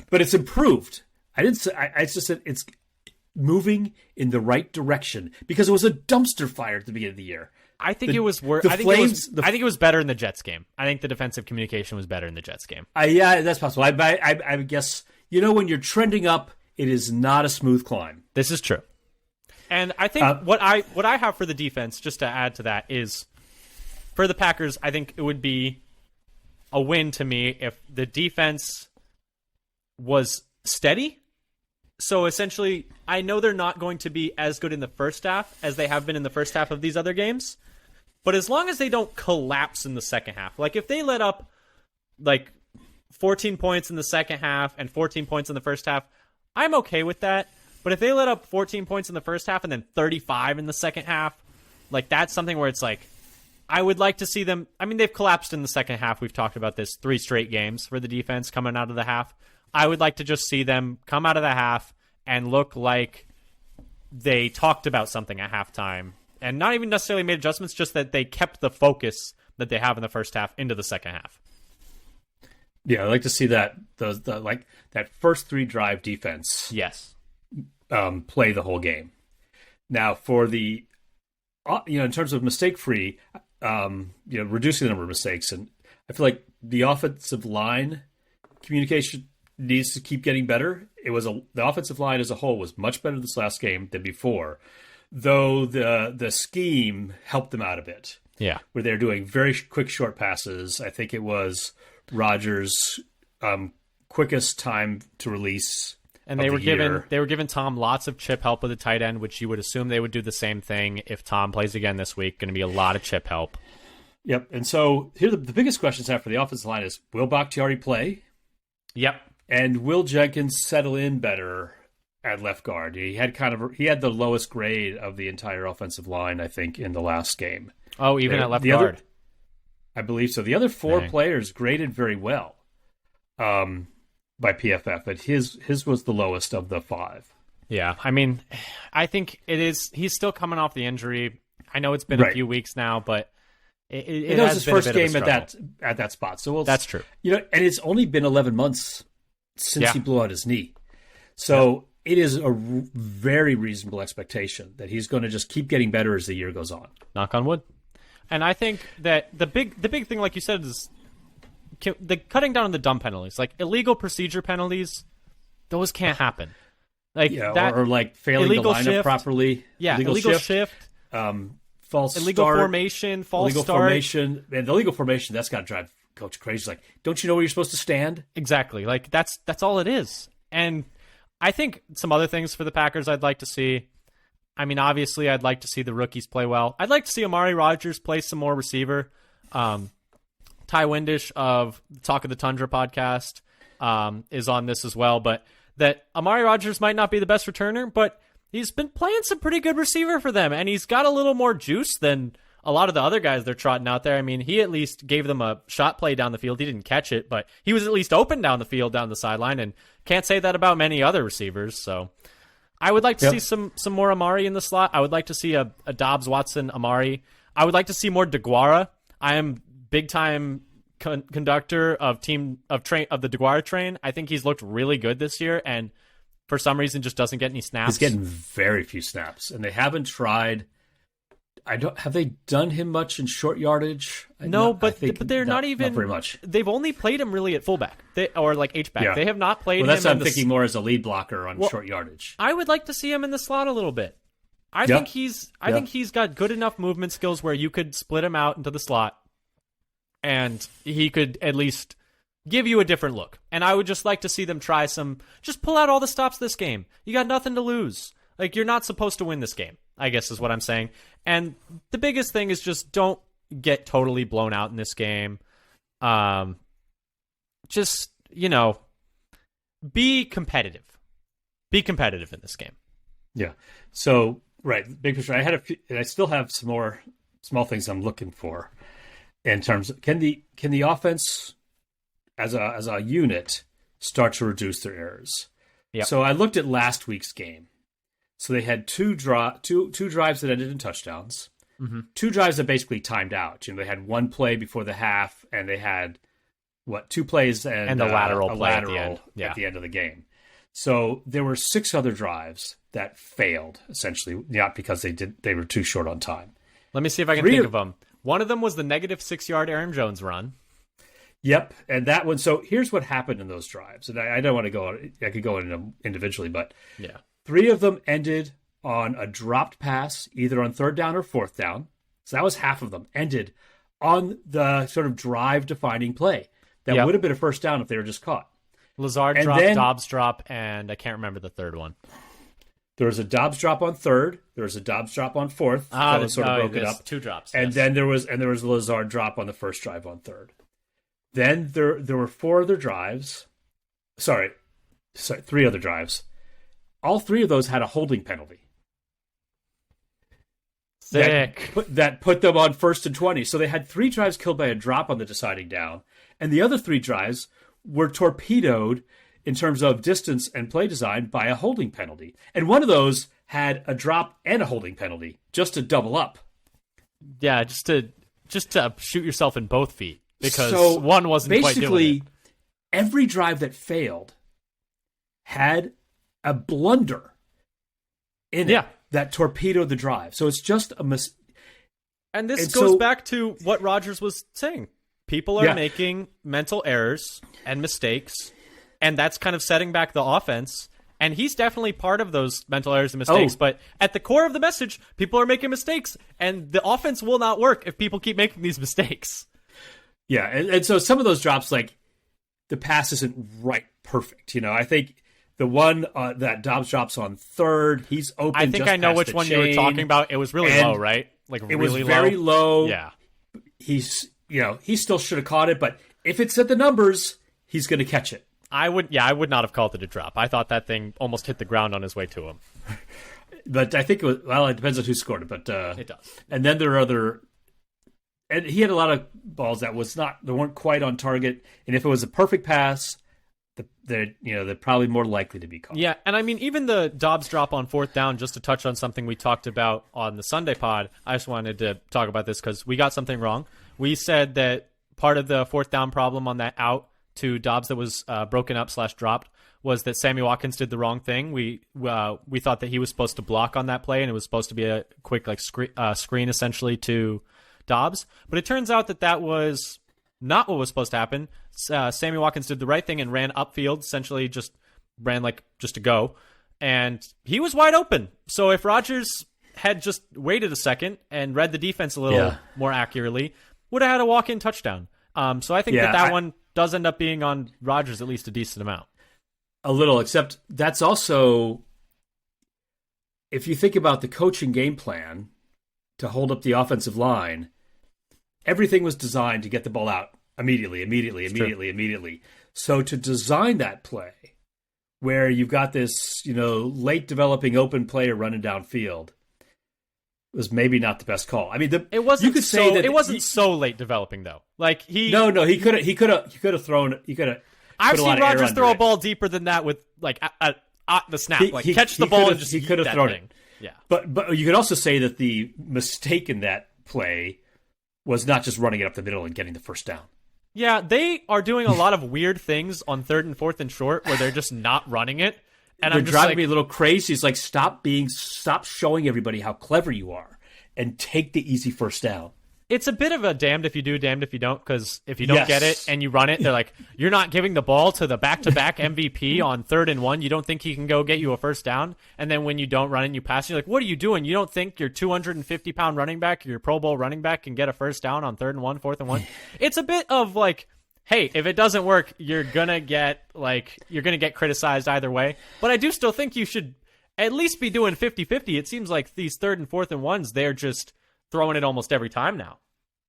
But it's improved. I just said it's moving in the right direction because it was a dumpster fire at the beginning of the year. I think it was worse. I think it was better in the Jets game. I think the defensive communication was better in the Jets game. Yeah, that's possible. I guess, when you're trending up, it is not a smooth climb. This is true. And I think what I have for the defense, just to add to that, is for the Packers, I think it would be a win to me if the defense was steady. So essentially, I know they're not going to be as good in the first half as they have been in the first half of these other games. But as long as they don't collapse in the second half, like if they let up like 14 points in the second half and 14 points in the first half, I'm okay with that. But if they let up 14 points in the first half and then 35 in the second half, like that's something where it's like, I would like to see them. I mean, they've collapsed in the second half. We've talked about this 3 straight games for the defense coming out of the half. I would like to just see them come out of the half and look like they talked about something at halftime and not even necessarily made adjustments, just that they kept the focus that they have in the first half into the second half. Yeah, I like to see that that first 3 drive defense Yes. play the whole game. Now, for the in terms of mistake free, reducing the number of mistakes, and I feel like the offensive line communication needs to keep getting better. The offensive line as a whole was much better this last game than before, though the scheme helped them out a bit. Yeah, where they're doing very quick short passes. I think it was Rodgers' quickest time to release. and they were giving Tom lots of chip help with the tight end, which you would assume they would do the same thing if Tom plays again this week. Going to be a lot of chip help. Yep. And so here the biggest questions I have for the offensive line is: will Bakhtiari play? Yep. And will Jenkins settle in better at left guard? He had the lowest grade of the entire offensive line, I think, in the last game. Oh, even at left guard? I believe so. The other 4 players graded very well by PFF, but his was the lowest of the 5. Yeah, I mean, I think it is. He's still coming off the injury. I know it's been a few weeks now, but it was has his been first a bit game of a struggle. at that spot. So that's true. And it's only been 11 months since he blew out his knee. So it is a very reasonable expectation that he's going to just keep getting better as the year goes on. Knock on wood. And I think that the big thing, like you said, is the cutting down on the dumb penalties, like illegal procedure penalties. Those can't happen. Like or like failing the lineup shift, properly. Yeah, illegal shift. False illegal start, formation, false illegal start. formation, and the illegal formation, that's got to drive coach crazy. It's like, don't you know where you're supposed to stand? Exactly. Like that's all it is. And I think some other things for the Packers I'd like to see. I mean, obviously, I'd like to see the rookies play well. I'd like to see Amari Rodgers play some more receiver. Ty Windish of Talk of the Tundra podcast is on this as well. But that Amari Rodgers might not be the best returner, but he's been playing some pretty good receiver for them, and he's got a little more juice than a lot of the other guys they're trotting out there. I mean, he at least gave them a shot play down the field. He didn't catch it, but he was at least open down the field, down the sideline, and can't say that about many other receivers. So I would like to see some more Amari in the slot. I would like to see a Dobbs, Watson, Amari. I would like to see more DeGuara. I am big-time conductor of the DeGuara train. I think he's looked really good this year, and for some reason just doesn't get any snaps. He's getting very few snaps, and they haven't tried. Have they done him much in short yardage? No, but they're not even not very much. They've only played him really at fullback or like H-back. Yeah. They have not played him. Well, that's what I'm thinking more as a lead blocker on short yardage. I would like to see him in the slot a little bit. I think he's got good enough movement skills where you could split him out into the slot, and he could at least give you a different look. And I would just like to see them try just pull out all the stops this game. You got nothing to lose. Like, you're not supposed to win this game, I guess is what I'm saying. And the biggest thing is just don't get totally blown out in this game. Just, be competitive. Be competitive in this game. Yeah. So, right, big picture. I still have some more small things I'm looking for in terms of can the offense as a unit start to reduce their errors. Yep. So I looked at last week's game. So they had two drives that ended in touchdowns, 2 drives that basically timed out. They had one play before the half, and they had 2 plays and a lateral play at the end of the game. So there were 6 other drives that failed, essentially, not because they were too short on time. Let me see if I can think of them. One of them was the negative 6-yard Aaron Jones run. Yep, and that one. So here's what happened in those drives, and I don't want to go. I could go into them individually, but 3 of them ended on a dropped pass, either on 3rd down or 4th down. So that was half of them ended on the sort of drive-defining play that would have been a first down if they were just caught. Lazard drop, Dobbs drop, and I can't remember the third one. There was a Dobbs drop on 3rd. There was a Dobbs drop on 4th. That was sort of broken up. 2 drops, and then there was a Lazard drop on the first drive on 3rd. Then there were 4 other drives. Sorry, 3 other drives. All 3 of those had a holding penalty. Sick. That put them on 1st and 20. So they had 3 drives killed by a drop on the deciding down, and the other 3 drives were torpedoed in terms of distance and play design by a holding penalty. And one of those had a drop and a holding penalty, just to double up. Yeah, just to shoot yourself in both feet, because one wasn't quite doing it. every drive that failed had a blunder in it that torpedoed the drive. So it's just a mistake. And this goes back to what Rodgers was saying. People are making mental errors and mistakes, and that's kind of setting back the offense. And he's definitely part of those mental errors and mistakes. But at the core of the message, people are making mistakes, and the offense will not work if people keep making these mistakes. Yeah, and so some of those drops, like the pass isn't right perfect. I think the one that Dobbs drops on third, he's open. I think I know which one you were talking about. It was really low, right? Like it really was very low. Yeah, he still should have caught it, but if it's at the numbers, he's going to catch it. I would not have called it a drop. I thought that thing almost hit the ground on his way to him. But I think it depends on who scored it. But it does. And then there are other, and he had a lot of balls that weren't quite on target. And if it was a perfect pass, they're probably more likely to be caught. Yeah, and I mean, even the Dobbs drop on fourth down, just to touch on something we talked about on the Sunday pod, I just wanted to talk about this because we got something wrong. We said that part of the fourth down problem on that out to Dobbs that was broken up / dropped was that Sammy Watkins did the wrong thing. We thought that he was supposed to block on that play, and it was supposed to be a quick screen essentially to Dobbs. But it turns out that was not what was supposed to happen. Sammy Watkins did the right thing and ran upfield, essentially just ran just to go, and he was wide open. So if Rodgers had just waited a second and read the defense a little more accurately, would have had a walk-in touchdown. So I think that one does end up being on Rodgers at least a decent amount. A little, except that's also, if you think about the coaching game plan to hold up the offensive line, everything was designed to get the ball out immediately. So to design that play where you've got this, late developing open player running downfield was maybe not the best call. I mean, it wasn't. You could say that it wasn't so late developing though. Like he could have thrown. I've seen Rodgers throw a ball deeper than that with at the snap, catch the ball and just he could have thrown thing. it. Yeah, but you could also say that the mistake in that play was not just running it up the middle and getting the first down. Yeah, they are doing a lot of weird things on 3rd and 4th and short where they're just not running it. And they're driving me a little crazy. It's like, stop showing everybody how clever you are and take the easy first down. It's a bit of a damned if you do, damned if you don't, because if you don't get it and you run it, they're like, you're not giving the ball to the back-to-back MVP on 3rd and 1. You don't think he can go get you a first down? And then when you don't run it and you pass, you're like, what are you doing? You don't think your 250-pound running back, your Pro Bowl running back, can get a first down on 3rd and 1, 4th and 1? It's a bit of like, hey, if it doesn't work, you're gonna get criticized either way. But I do still think you should at least be doing 50-50. It seems like these 3rd and 4th and 1s, they're just throwing it almost every time now.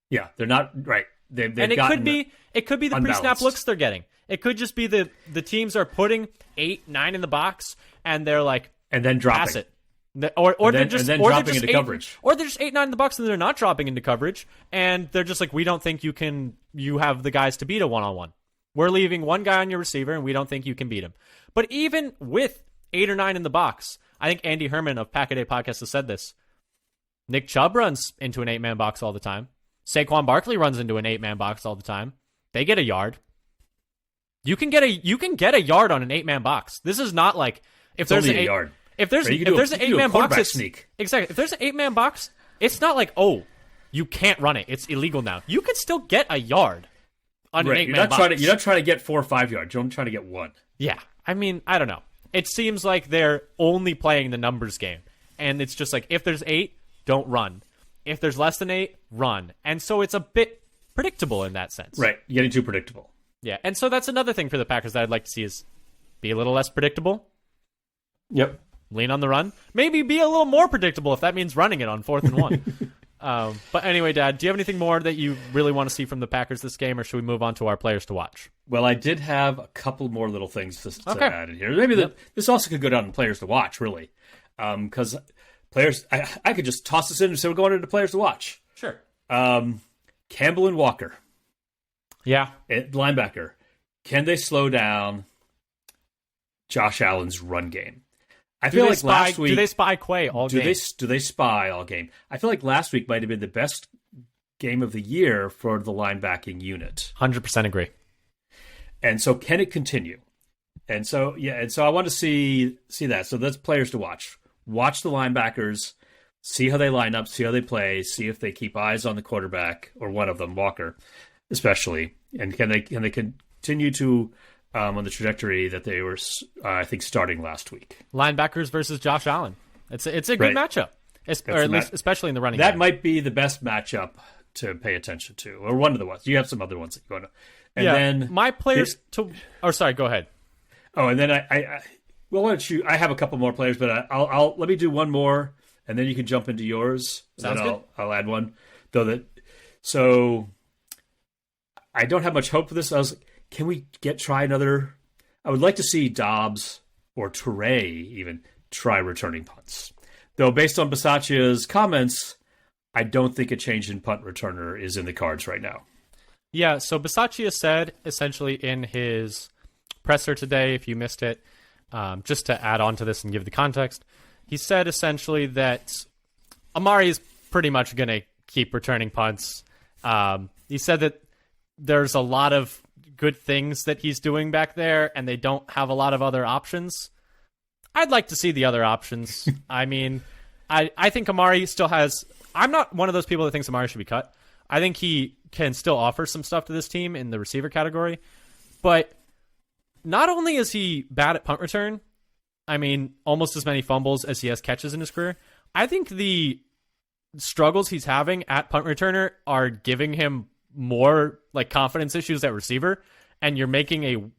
Yeah, they're not right. It could be the pre-snap looks they're getting. It could just be the teams are putting 8, 9 in the box and they're like, and then dropping pass it. Or they're just dropping into coverage. Or they're just 8, 9 in the box and they're not dropping into coverage, and they're just like, we don't think you have the guys to beat a one-on-one. We're leaving one guy on your receiver and we don't think you can beat him. But even with 8 or 9 in the box, I think Andy Herman of Pack a Day Podcast has said this. Nick Chubb runs into an 8-man box all the time. Saquon Barkley runs into an 8-man box all the time. They get a yard. You can get a yard on an 8-man box. This is not like if there's an 8 yard. If there's an 8-man box, sneak. Exactly. If there's an 8-man box, it's not like, oh, you can't run it. It's illegal now. You can still get a yard on an 8-man box. You're not trying to get 4 or 5 yards. You're only trying to get 1. Yeah. I mean, I don't know. It seems like they're only playing the numbers game. And it's just like, if there's 8, don't run. If there's less than 8, run. And so it's a bit predictable in that sense. Right. You're getting too predictable. Yeah. And so that's another thing for the Packers that I'd like to see is be a little less predictable. Yep. Lean on the run. Maybe be a little more predictable if that means running it on 4th and 1. But anyway, Dad, do you have anything more that you really want to see from the Packers this game, or should we move on to our players to watch? Well, I did have a couple more little things to add in here. Maybe this also could go down to players to watch, really. Because players, I could just toss this in and say we're going into players to watch. Sure. Campbell and Walker. Yeah. Linebacker. Can they slow down Josh Allen's run game? I feel like last week... Do they spy Quay all game? Do they spy all game? I feel like last week might have been the best game of the year for the linebacking unit. 100% agree. And so can it continue? And so I want to see that. So that's players to watch. Watch the linebackers, see how they line up, see how they play, see if they keep eyes on the quarterback or one of them, Walker, especially, and can they continue to on the trajectory that they were, I think, starting last week. Linebackers versus Josh Allen. It's a good matchup, or at least especially in the running game. That might be the best matchup to pay attention to, or one of the ones. You have some other ones that you want to. And then my players sorry, go ahead. Oh, and then well, why don't you? I have a couple more players, but I'll let me do one more, and then you can jump into yours. Sounds good. I'll add one, so I don't have much hope for this. Can we try another? I would like to see Dobbs or Toure even try returning punts. Though, based on Bisaccia's comments, I don't think a change in punt returner is in the cards right now. Yeah, so Bisaccia said, essentially in his presser today, if you missed it, just to add on to this and give the context, he said essentially that Amari is pretty much going to keep returning punts. He said that there's a lot of good things that he's doing back there, and they don't have a lot of other options. I'd like to see the other options. I mean, I think Amari still has... I'm not one of those people that thinks Amari should be cut. I think he can still offer some stuff to this team in the receiver category. But not only is he bad at punt return, I mean, almost as many fumbles as he has catches in his career, I think the struggles he's having at punt returner are giving him more like confidence issues at receiver, and you're making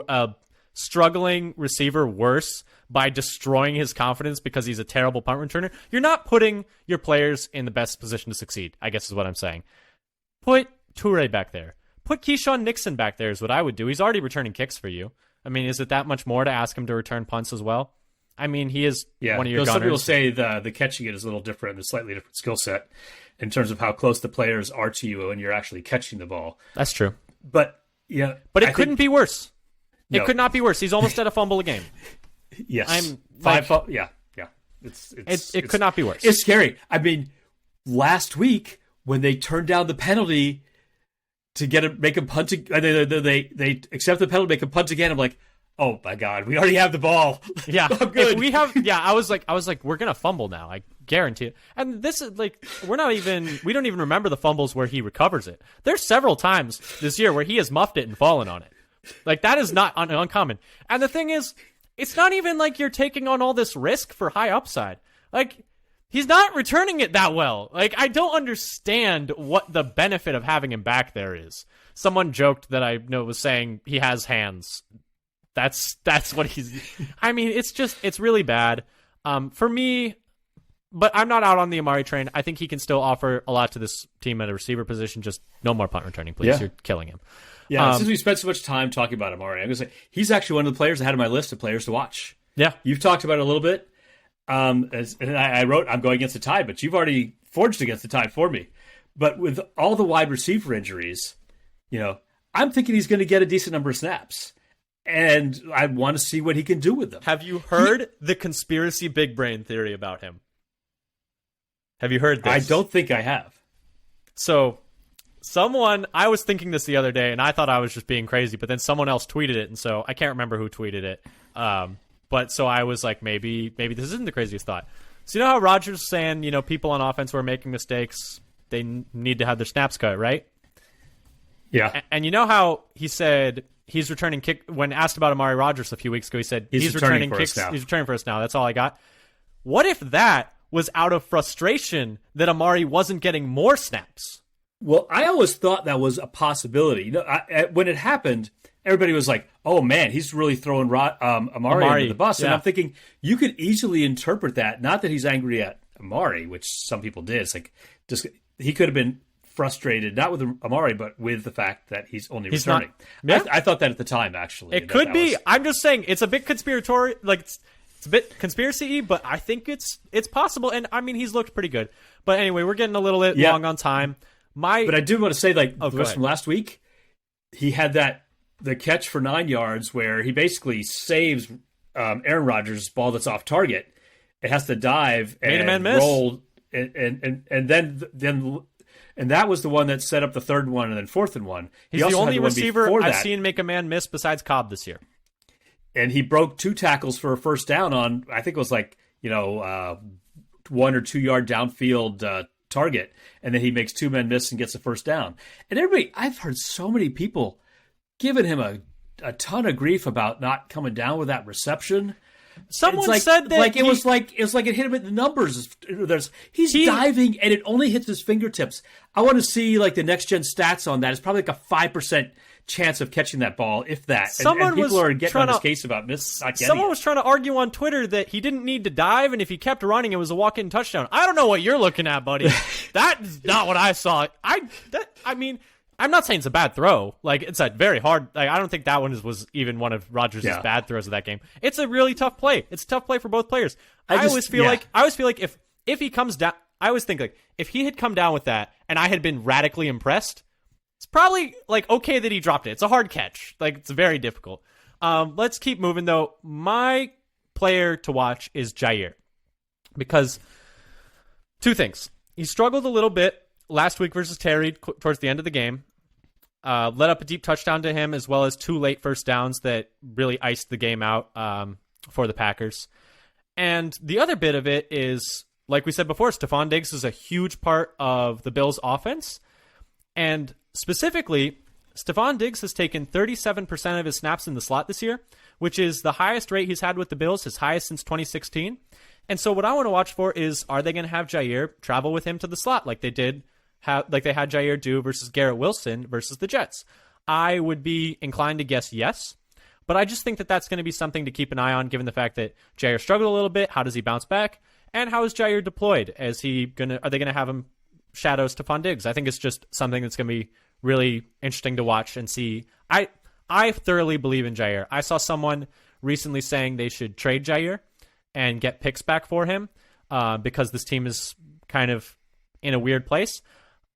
a struggling receiver worse by destroying his confidence because he's a terrible punt returner. You're not putting your players in the best position to succeed, I guess is what I'm saying. Put Toure back there. Put Keyshawn Nixon back there is what I would do. He's already returning kicks for you. I mean, is it that much more to ask him to return punts as well? I mean, he is one of your gunners. Some people say the catching it is a little different, a slightly different skill set in terms of how close the players are to you when you're actually catching the ball. That's true. But it couldn't be worse. No. It could not be worse. He's almost at a fumble a game. Yes. Yeah. It could not be worse. It's scary. I mean, last week when they turned down the penalty to make him punt, they accept the penalty, make him punt again. I'm like, oh my God, we already have the ball. Yeah, I'm good. I was like, we're gonna fumble now. I guarantee it. And this is like, we don't even remember the fumbles where he recovers it. There's several times this year where he has muffed it and fallen on it. Like, that is not uncommon. And the thing is, it's not even like you're taking on all this risk for high upside. Like, he's not returning it that well. Like, I don't understand what the benefit of having him back there is. Someone joked that I know was saying he has hands. That's what he's... I mean, it's really bad. For me, but I'm not out on the Amari train. I think he can still offer a lot to this team at a receiver position. Just no more punt returning, please. Yeah. You're killing him. Yeah, since we spent so much time talking about Amari, I'm going to say he's actually one of the players I had on my list of players to watch. Yeah. You've talked about it a little bit. And I wrote, I'm going against the tide, but you've already forged against the tide for me. But with all the wide receiver injuries, I'm thinking he's going to get a decent number of snaps. And I want to see what he can do with them. Have you heard the conspiracy big brain theory about him? Have you heard this? I don't think I have. So... I was thinking this the other day, and I thought I was just being crazy, but then someone else tweeted it, and so I can't remember who tweeted it. But so I was like, maybe this isn't the craziest thought. So you know how Rodgers was saying, people on offense who are making mistakes, they need to have their snaps cut, right? Yeah. And you know how he said he's returning kick when asked about Amari Rodgers a few weeks ago, he said he's returning kicks. He's returning for us now. That's all I got. What if that was out of frustration that Amari wasn't getting more snaps? Well, I always thought that was a possibility. When it happened, everybody was like, "Oh man, he's really throwing Amari under the bus." Yeah. And I'm thinking you could easily interpret that. Not that he's angry at Amari, which some people did. It's like he could have been frustrated, not with Amari, but with the fact that he's only returning. I thought that at the time, actually. It could be. I'm just saying it's a bit conspiratorial. Like it's a bit conspiracy-y, but I think it's possible. And I mean, he's looked pretty good. But anyway, we're getting a little bit long on time. But I do want to say, from last week, he had the catch for 9 yards where he basically saves Aaron Rodgers' ball that's off target. It has to dive and roll, and then And that was the one that set up the third one and then fourth and one. He's the only receiver I've seen make a man miss besides Cobb this year. And he broke 2 tackles for a first down on, I think it was 1 or 2 yard downfield target. And then he makes 2 men miss and gets a first down. And I've heard so many people giving him a ton of grief about not coming down with that reception. Someone said that it was like it hit him at the numbers. He's diving and it only hits his fingertips. I want to see the next gen stats on that. It's probably a 5% chance of catching that ball, if that. And people are getting on his case about not getting Someone was trying to argue on Twitter that he didn't need to dive, and if he kept running, it was a walk-in touchdown. I don't know what you're looking at, buddy. That's not what I saw. I'm not saying it's a bad throw. It's a very hard. I don't think that one was even one of Rodgers' bad throws of that game. It's a really tough play. It's a tough play for both players. I always feel like if he comes down, I always think if he had come down with that and I had been radically impressed, it's probably okay that he dropped it. It's a hard catch. It's very difficult. Let's keep moving though. My player to watch is Jair, because 2 things. He struggled a little bit last week versus Terry towards the end of the game. Led up a deep touchdown to him, as well as 2 late first downs that really iced the game out for the Packers. And the other bit of it is, like we said before, Stephon Diggs is a huge part of the Bills' offense. And specifically, Stephon Diggs has taken 37% of his snaps in the slot this year, which is the highest rate he's had with the Bills, his highest since 2016. And so what I want to watch for is, are they going to have Jair travel with him to the slot like they had Jair do versus Garrett Wilson versus the Jets? I would be inclined to guess yes, but I just think that that's going to be something to keep an eye on, given the fact that Jair struggled a little bit. How does he bounce back? And how is Jair deployed? Are they going to have him shadow Stephon Diggs? I think it's just something that's going to be really interesting to watch and see. I thoroughly believe in Jair. I saw someone recently saying they should trade Jair and get picks back for him because this team is kind of in a weird place.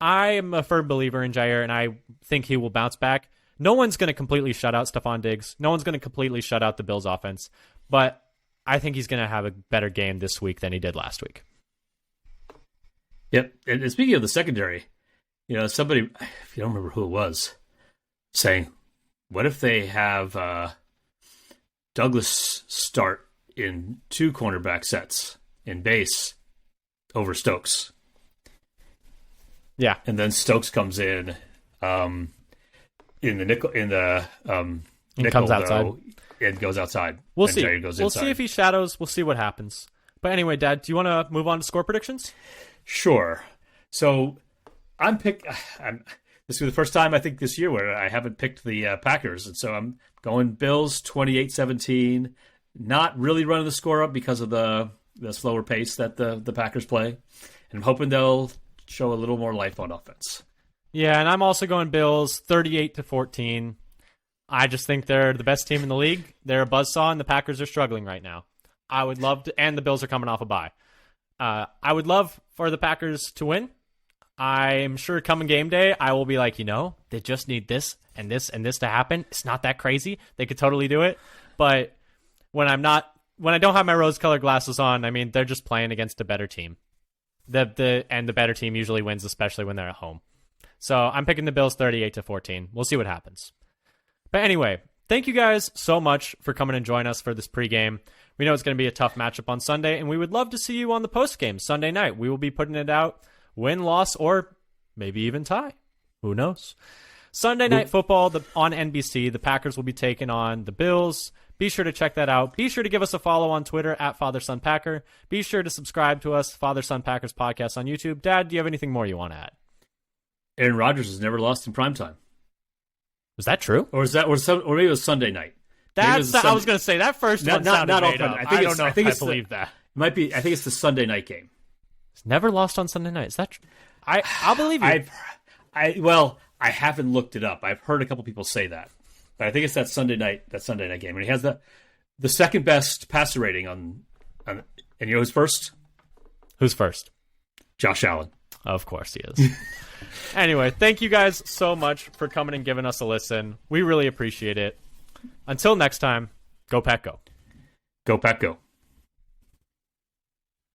I am a firm believer in Jair, and I think he will bounce back. No one's going to completely shut out Stephon Diggs. No one's going to completely shut out the Bills' offense. But I think he's going to have a better game this week than he did last week. Yep. And speaking of the secondary, somebody, if you don't remember who it was, saying, what if they have Douglas start in 2 cornerback sets in base over Stokes? Yeah, and then Stokes comes in the nickel nickel, comes outside and goes outside. We'll see. We'll see if he shadows. We'll see what happens. But anyway, Dad, do you want to move on to score predictions? Sure. So this will be the first time I think this year where I haven't picked the Packers, and so I'm going Bills 28-17. Not really running the score up because of the slower pace that the Packers play, and I'm hoping they'll show a little more life on offense. Yeah, and I'm also going Bills 38-14. I just think they're the best team in the league. They're a buzzsaw, and the Packers are struggling right now. I would love to, and the Bills are coming off a bye. I would love for the Packers to win. I'm sure coming game day, I will be like, they just need this and this and this to happen. It's not that crazy. They could totally do it. But when I don't have my rose-colored glasses on, they're just playing against a better team. The better team usually wins, especially when they're at home. So I'm picking the Bills 38-14. We'll see what happens. But anyway, thank you guys so much for coming and joining us for this pregame. We know it's going to be a tough matchup on Sunday, and we would love to see you on the postgame Sunday night. We will be putting it out, win, loss, or maybe even tie. Who knows? Sunday Night Football on NBC. The Packers will be taking on the Bills. Be sure to check that out. Be sure to give us a follow on Twitter at FatherSonPacker. Be sure to subscribe to us, Father Son Packers Podcast on YouTube. Dad, do you have anything more you want to add? Aaron Rodgers has never lost in primetime. Was that true? Or maybe it was Sunday night. I was going to say that first one sounded made up. I don't know if I believe that. It might be. I think it's the Sunday night game. It's never lost on Sunday night. Is that true? I'll believe you. I haven't looked it up. I've heard a couple people say that, but I think it's that Sunday night game. And he has the second best passer rating on. And you know who's first? Who's first? Josh Allen. Of course he is. Anyway, thank you guys so much for coming and giving us a listen. We really appreciate it. Until next time, go Pack Go. Go Pack Go.